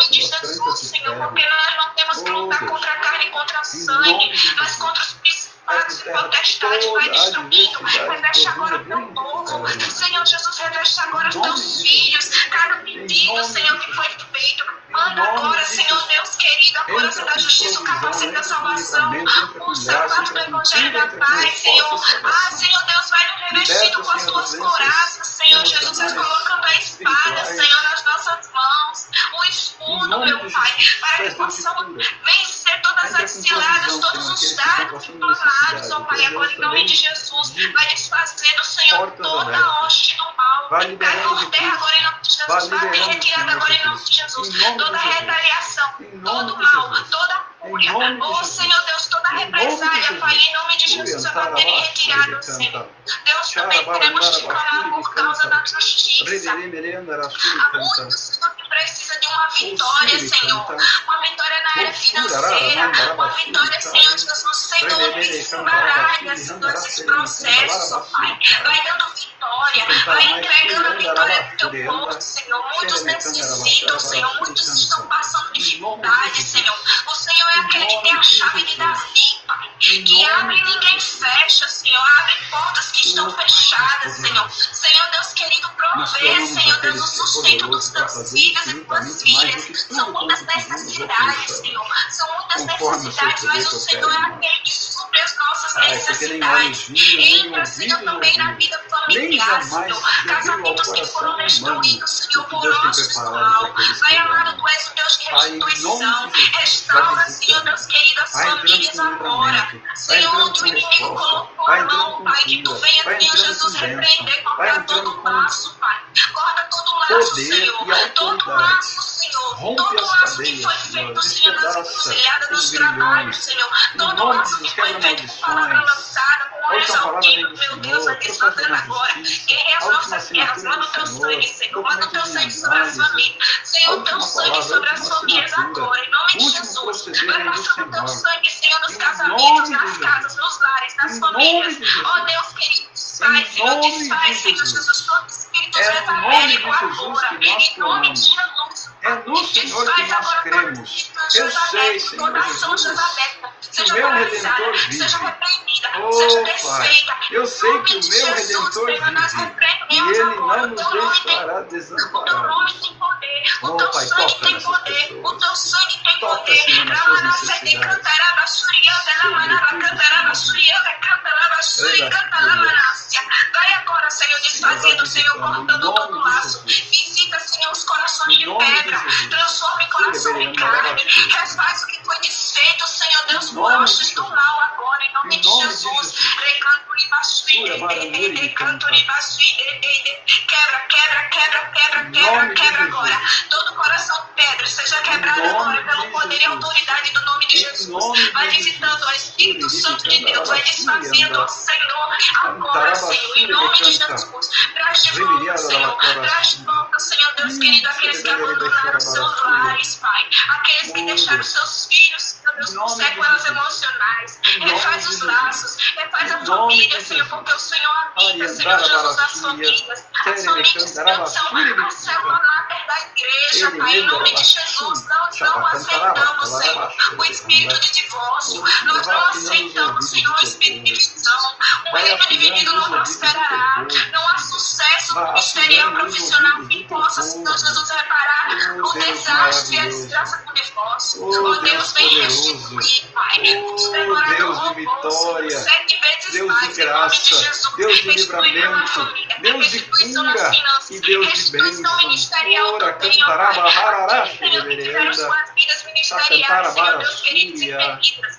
de Jesus, Senhor, porque nós não temos que lutar contra a carne e contra o sangue, mas contra os principados e potestades. Vai destruindo. Reveste agora o Teu povo. Senhor Jesus, reveste agora os Teus filhos. Cada pedido, Senhor, que foi feito. Manda agora, Senhor Deus querido, a coração da justiça, o capacete da salvação, o sapato do evangelho da paz, Senhor. Ah, Senhor Deus, vai nos revestindo com as Tuas couraças, Senhor Jesus, vai colocando a espada, Senhor, nas nossas mãos, o escudo, meu Pai, para que possamos vencer todas as ciladas, todos os dardos inflamados, ó Pai, agora em nome de Jesus, vai desfazendo, Senhor, toda a hoste do mal, cai por terra agora em nome de Jesus, vai ter retirada agora em nome de Jesus, toda retaliação, todo mal, toda fúria, oh Senhor Deus, toda represália, Pai, em nome de Jesus, vai ter retirado, Senhor. Deus, também queremos Te clamar por causa da justiça. Há muitos, Senhor, que precisa de uma vitória, Senhor. Uma vitória na área financeira, uma vitória, Senhor Jesus, Senhor, desbaralha, Senhor, esses processos, ó Pai. Vai dando vitória, vai entregando a vitória do Teu povo, Senhor. Muitos necessitam, Senhor, muitos estão passando dificuldade, Senhor. O Senhor é aquele que tem a chave de Davi, Pai, que abre e ninguém fecha, Senhor. Abre portas que estão fechadas, Senhor. Senhor Deus querido, provê, Senhor Deus, o sustento dos Teus filhos e Tuas filhas. São muitas necessidades, Senhor. São muitas necessidades, mas o Senhor é aquele que supre as nossas necessidades. Entra, Senhor, também na vida familiar, Senhor. Casamentos que foram destruídos, Senhor, por nossos mal. Pai amado, Tu és o Deus de restituição. Restaura, Senhor Deus querido, as famílias agora. Senhor, onde o inimigo colocou a mão, Pai, que Tu venha, Senhor Jesus, repreender qualquer todo passo, Pai. Corta todo laço, poder Senhor, e todo autoridade. laço, Senhor, Rompe todo as laço que cadeias, foi Senhor, feito, Senhor, nas despedaça encruzilhadas, os nos trabalhos, grilhões. Senhor, Em todo nome de laço Jesus, que foi quebra feito com palavra maldições. lançada, com A olhos última palavra vem altivos, do meu Deus, Senhor, vai profeta desfazendo da agora. justiça. Guerreia as A última nossas guerras, assinatura manda do o teu Senhor, sangue, Senhor, manda o documento teu de sangue sobre as análise. famílias. A Senhor, o teu última sangue palavra, a sobre as última famílias assinatura, agora, em nome o de último Jesus. proceder Vai vem do passando o teu Senhor. sangue, Senhor, nos Em casamentos, nome de nas casas, Jesus. nos lares, nas Em famílias. nome de Ó Jesus. Deus querido, desfaz, Em Senhor, nome desfaz, de Senhor Jesus. Jesus, todo espírito É no nome de jezabélico Jesus agora, que nós em nome de clamamos. Jesus. É no Senhor que Desfaz nós agora todo cremos. espírito Eu sei, jezabélico, Senhor toda ação Jesus, jezabélica, que o seja meu paralisada, Redentor seja vive. repreendida, Oh, seja Pai, desfeita. eu Em sei nome que o de meu Jesus, Redentor Senhor, nós vive. E repreendemos Ele agora. não O nos teu nome tem deixará o teu desamparados. nome tem poder, o Oh, teu Pai, sangue toca tem nessas poder, o teu pessoas. sangue tem Toca, poder. Senhor, nas suas necessidades. Vai agora, Senhor, desfazendo, Senhor, cortando todo laço. Visita, Senhor, os corações de pedra. Transforma em coração de carne. Refaz o que foi desfeito, Senhor Deus, por hostes do mal agora, em nome de Jesus. Quebra, quebra, quebra, quebra, quebra, quebra agora. Todo coração de pedra seja quebrado agora pelo poder e autoridade do nome de Jesus. Vai visitando o Espírito Santo de Deus, vai desfazendo, ó Senhor, agora, Senhor, em nome de Jesus. Traz de volta, Senhor, traz de volta, Senhor Deus querido, aqueles que abandonaram seus lares, Pai, aqueles que deixaram seus filhos, Senhor Deus, com sequelas emocionais. Refaz os laços, refaz a família, Senhor, porque o Senhor habita, Senhor Jesus, as famílias. As famílias são a célula máter da igreja, Pai, em nome de Jesus. Nós não aceitamos, Senhor, o espírito de divórcio. Nós não aceitamos, Senhor, o espírito de divisão. Um reino dividido não prosperará. Não há sucesso ministerial, profissional que possa, Senhor Jesus, reparar o desastre e a desgraça com o divórcio. Oh Deus, vem restituir, Pai. Os preparadores roubou 7 vezes mais em nome de Jesus. Deus de Restituir uma livramento, família. Deus de Restituição nas cura finanças. e Deus de Restituição bênção. ministerial Ora, também, ó cantará, Pai. barrará, Aqueles, Senhor, que tiveram suas vidas ministeriais, Senhor Deus querido, interrompidas,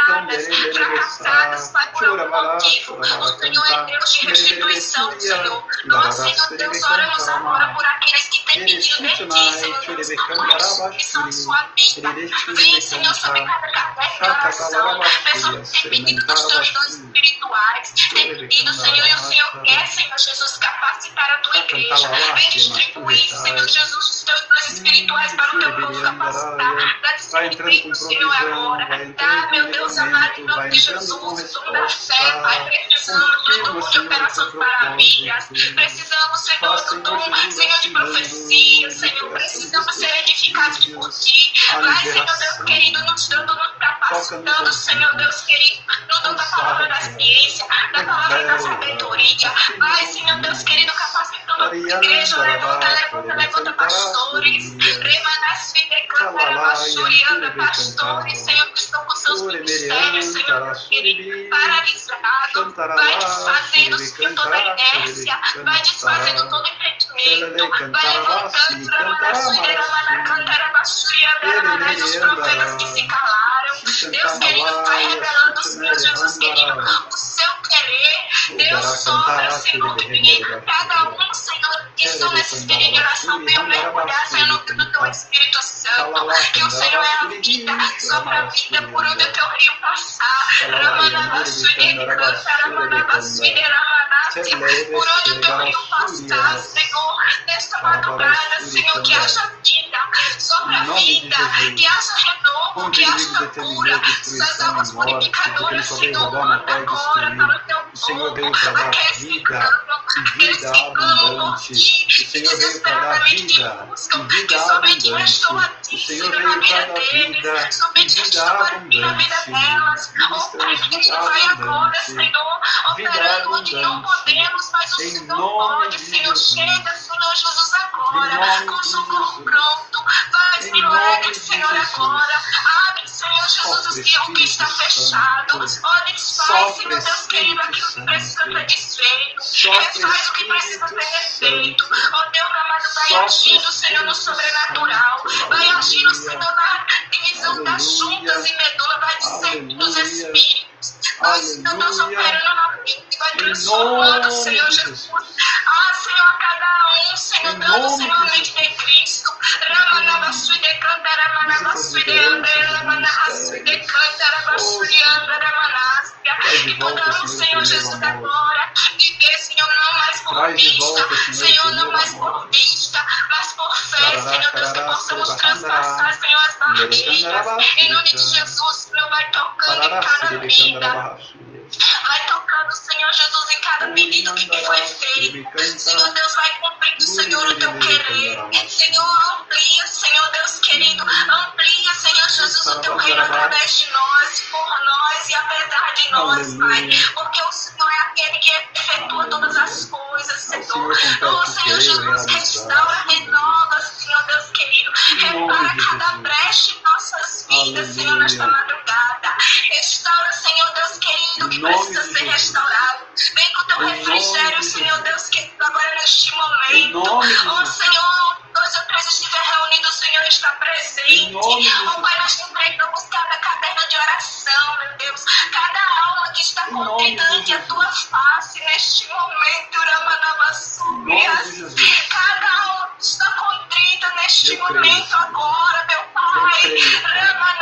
paradas, fracassadas, Pai, por algum motivo. O Senhor é Deus de restituição, Senhor. Nós, Senhor Deus, oramos agora por aqueles que têm pedido de Ti, Senhor Deus, uma restituição de sua vida. Vem, Senhor, sobre cada cabeça de oração. Pessoas que têm pedido dos teus dons espirituais, têm pedido, Senhor, e o Senhor quer, Senhor Jesus, capacitar a Tua igreja. Vem distribuir, Senhor Jesus, os teus dons espirituais para o Teu povo capacitar. Dá discernimento, Senhor, agora. Dá, meu Deus amado, em nome de Jesus, o dom da fé, Pai. Precisamos do dom de operações maravilhas. Precisamos, Senhor, do dom, Senhor, de profecia, Senhor. Precisamos ser edificados por Ti. Vai, Senhor Deus querido, nos dando, nos capacitando, Senhor Deus querido, no dom da palavra da ciência, da palavra da sabedoria. Vai, Senhor Deus querido, capacitando a igreja. Levanta pastores. Pastores, Senhor, que estão com seus ministérios, Senhor Deus querido, paralisados. Vai desfazendo, Senhor, toda inércia. Vai desfazendo todo impedimento. Vai levantando os profetas que se calaram. Deus querido, vai revelando, Senhor Jesus querido, o seu querer. Deus sobra, Senhor, cada um, Senhor, que estão nesse espírito de oração, venham mergulhar, Senhor, no Teu Espírito Santo, que o Senhor é a vida, sobre a vida, por onde o Teu rio passar. Por onde o Teu rio passar, Senhor, nesta madrugada, Senhor, que haja vida, sobre a vida, que haja renovo, que haja cura. Essas águas purificadoras, Senhor, manda agora para o Teu povo, aqueles que clamam, aqueles que clamam por Ti, que desesperadamente te buscam, que somente restou a Ti, Senhor, na vida deles, somente restou a Ti na vida delas. Oh, Pai querido, vai agora, Senhor, operando onde não podemos, mas o Senhor pode, Senhor, chega, Senhor Jesus, agora, com socorro pronto. Vai, Senhor, abre, Senhor, agora. Abre, Senhor Jesus, o que está fechado. Olha, desfaz, Senhor Deus querido, aquilo que precisa ser desfeito. Refaz o que precisa ser refeito. Oh, Deus amado, vai agindo, Senhor, no sobrenatural. Vai agindo, Senhor, na divisão das juntas e medula. Vai discernindo os espíritos. Vai, Senhor Deus, operando na mente. Vai transformando, Senhor Jesus. Ah, Senhor, a cada um, Senhor, dando, Senhor, a mente de Cristo. Ramanabasui de Cantara, Manabasui de André, Manabasui de Cantara, Basui de André, Manasca. E poderão, Senhor Jesus, agora viver, Senhor, não mais por vista, Senhor, não mais por vista, mas por fé, Senhor Deus, que possamos transpassar, Senhor, as barreiras. Em nome de Jesus, Senhor, vai tocando em cada vida. Vai tocando, Senhor Jesus, em cada pedido que foi feito. Senhor Deus, vai cumprindo, Senhor, o teu querer. Senhor, amplia, Senhor Deus querido, amplia, Senhor Jesus, o teu reino através de nós, por nós e apesar de nós, Pai. Porque o Senhor é aquele que efetua todas as coisas, Senhor. Oh, Senhor Jesus, restaura, renova, Senhor Deus querido. Repara cada brecha em nossas vidas, Senhor, nesta madrugada. Restaura, Senhor Deus querido, que precisa ser restaurado. Vem com o teu refrigério, Senhor Deus querido, agora neste momento. Oh, Senhor, 2 ou 3 estiver reunido, o Senhor está presente. Oh, Pai, nós te entregamos cada caderno de oração, meu Deus. Cada alma que está contrita ante a tua face neste momento, Ramanabassumias. Cada alma que está contrita neste momento agora, meu Pai. Ramanabassumias.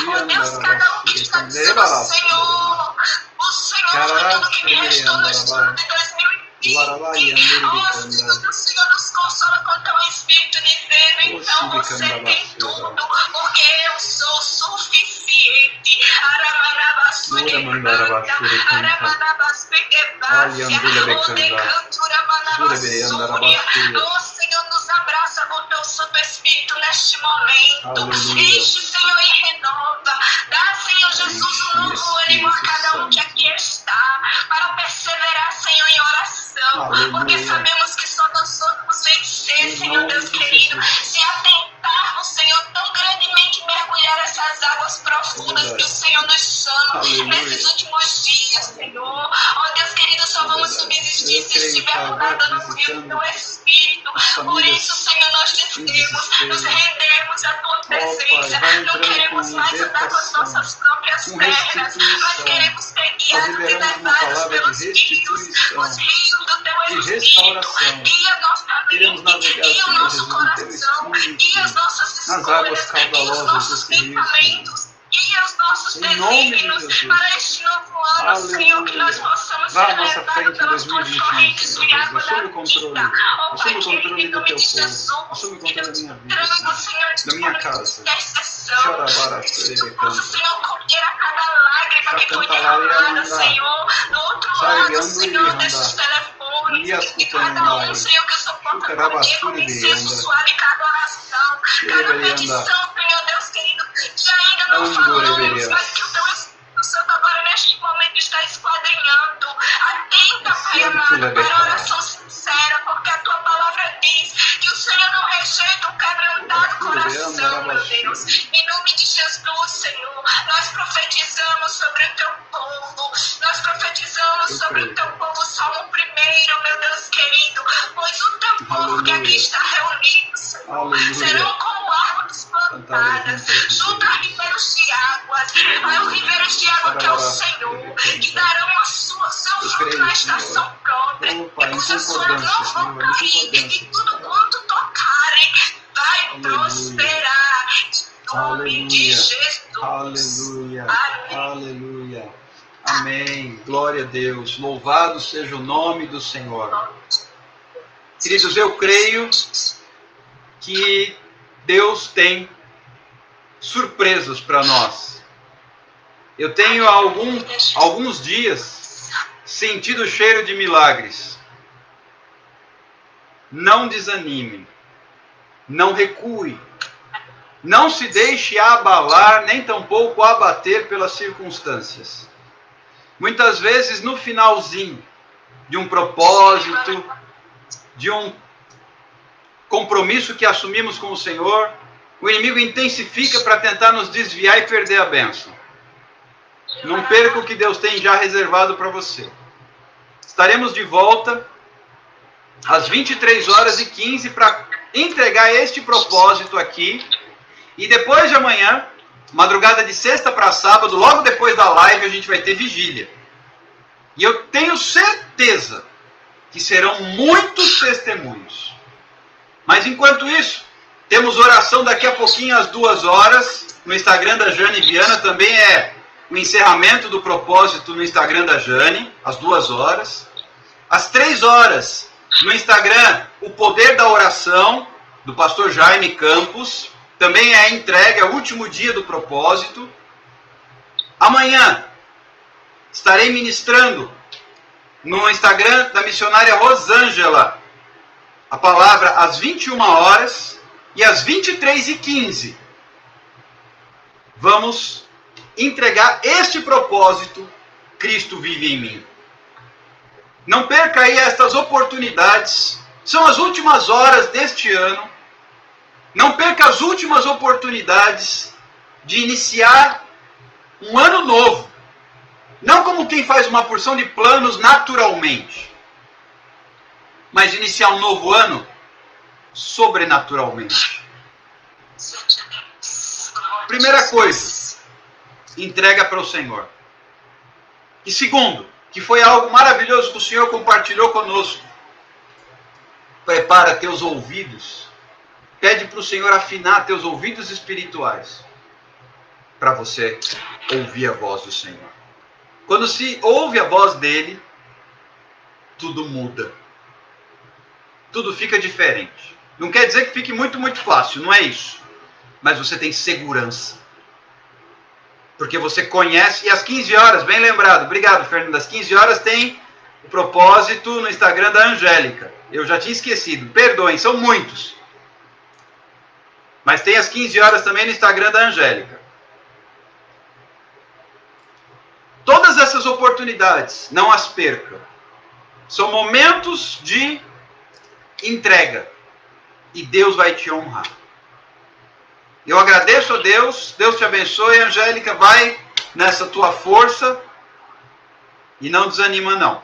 Oh, Deus, cada um que está dizendo, Senhor, o Senhor foi tudo que me restou no ano de 2020. Oh, Senhor, o Senhor nos consola com teu Espírito dizendo, então você tem tudo, porque eu sou suficiente. Oh, Senhor, nos abraça com teu Santo Espírito neste momento. Enche, Senhor, e renova. Dá, Senhor Jesus, um novo ânimo a cada um que aqui está, para perseverar, Senhor, em oração. Porque sabemos que só nós vamos vencer, Senhor Deus querido, se atentarmos, Senhor, tão grandemente mergulhar essas águas profundas que o Senhor nos chama nesses últimos dias, Senhor. Oh, Deus querido, só vamos subsistir se estivermos nadando no rio do teu Espírito. Por isso, Senhor, nós dizemos, nos rendemos à tua presença. Não queremos mais andar com as nossas próprias pernas, mas queremos ser guiados e levados pelos rios, os rios do teu Espírito. Guia nossa mente, guia o nosso coração, guia as nossas escolhas, guia os nossos pensamentos, guia os nossos desígnios para este novo ano, Senhor, que nós possamos ser levados pelas tuas correntes de água da vida. Oh, Pai querido, em nome de Jesus, que eu te trago, Senhor, de intercessão. Possa, Senhor, colher a cada lágrima que foi derramada, Senhor, do outro lado, Senhor, desses telefones. E cada um, Senhor, que eu só possa colher como incenso suave cada oração, cada petição, Senhor Deus querido, que ainda não falamos, mas que o teu Espírito Santo agora neste momento está esquadrinhando. Atenta, Pai amado, para a oração sincera, porque a tua palavra diz que o Senhor não rejeita o quebrantado coração, meu Deus. Em nome de Jesus, Senhor, nós profetizamos sobre o teu povo, nós profetizamos sobre o teu povo, Salmo 1, meu Deus querido, pois o teu povo que aqui está reunido, Senhor, serão como árvores plantadas junto a ribeiros de águas, ao ribeiros de água que é o Senhor, que darão o seu fruto na estação própria, e cujas folhas não vão cair, e tudo quanto tocarem vai prosperar. Em nome de Jesus. Aleluia. Aleluia. Amém. Glória a Deus. Louvado seja o nome do Senhor. Queridos, eu creio que Deus tem surpresas para nós. Eu tenho alguns dias sentido o cheiro de milagres. Não desanime. Não recue. Não se deixe abalar, nem tampouco abater pelas circunstâncias. Muitas vezes, no finalzinho de um propósito, de um compromisso que assumimos com o Senhor, o inimigo intensifica para tentar nos desviar e perder a bênção. Não perca o que Deus tem já reservado para você. Estaremos de volta às 23h15 para entregar este propósito aqui. E depois de amanhã, madrugada de sexta para sábado, logo depois da live, a gente vai ter vigília. E eu tenho certeza que serão muitos testemunhos. Mas enquanto isso, temos oração daqui a pouquinho às 2 horas, no Instagram da Jane Viana, também é o encerramento do propósito no Instagram da Jane, às 2 horas. Às 3 horas, no Instagram, o poder da oração, do pastor Jaime Campos, também é entregue, é o último dia do propósito. Amanhã, estarei ministrando no Instagram da missionária Rosângela a palavra às 21 horas e às 23h15. Vamos entregar este propósito, Cristo vive em mim. Não perca aí estas oportunidades, são as últimas horas deste ano. Não perca as últimas oportunidades de iniciar um ano novo. Não como quem faz uma porção de planos naturalmente, mas de iniciar um novo ano sobrenaturalmente. Primeira coisa, entrega para o Senhor. E segundo, que foi algo maravilhoso que o Senhor compartilhou conosco. Prepara teus ouvidos. Pede para o Senhor afinar teus ouvidos espirituais para você ouvir a voz do Senhor. Quando se ouve a voz dele, tudo muda. Tudo fica diferente. Não quer dizer que fique muito, muito fácil, não é isso. Mas você tem segurança. Porque você conhece, e às 15 horas, bem lembrado, obrigado Fernando, às 15 horas tem o propósito no Instagram da Angélica. Eu já tinha esquecido, perdoem, são muitos. Mas tem às 15 horas também no Instagram da Angélica. Todas essas oportunidades, não as perca. São momentos de entrega. E Deus vai te honrar. Eu agradeço a Deus. Deus te abençoe. Angélica, vai nessa tua força. E não desanima, não.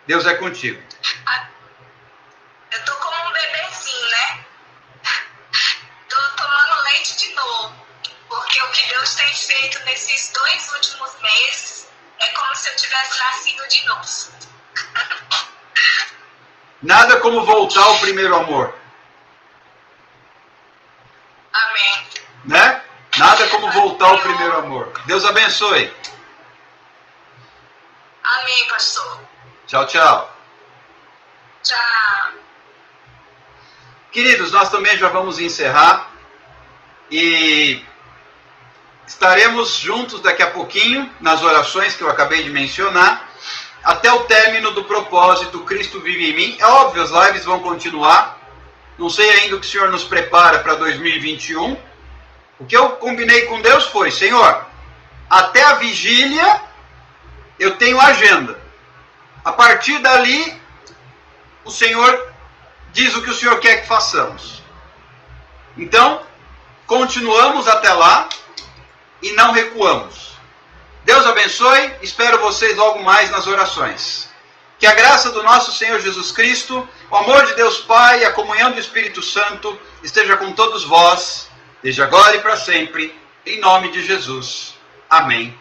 Deus é contigo. Eu tô como um bebezinho, né? Tô tomando leite de novo. Porque o que Deus tem feito nesses 2 últimos meses é como se eu tivesse nascido de novo. Nada como voltar ao primeiro amor. Amém. Né? Nada como voltar ao primeiro amor. Deus abençoe. Amém, pastor. Tchau, tchau. Tchau. Queridos, nós também já vamos encerrar. E estaremos juntos daqui a pouquinho nas orações que eu acabei de mencionar, até o término do propósito Cristo vive em mim. É óbvio, as lives vão continuar. Não sei ainda o que o Senhor nos prepara para 2021. O que eu combinei com Deus foi, Senhor, até a vigília eu tenho agenda. A partir dali, o Senhor diz o que o Senhor quer que façamos. Então, continuamos até lá e não recuamos. Deus abençoe, espero vocês logo mais nas orações. Que a graça do nosso Senhor Jesus Cristo, o amor de Deus Pai e a comunhão do Espírito Santo esteja com todos vós, desde agora e para sempre, em nome de Jesus. Amém.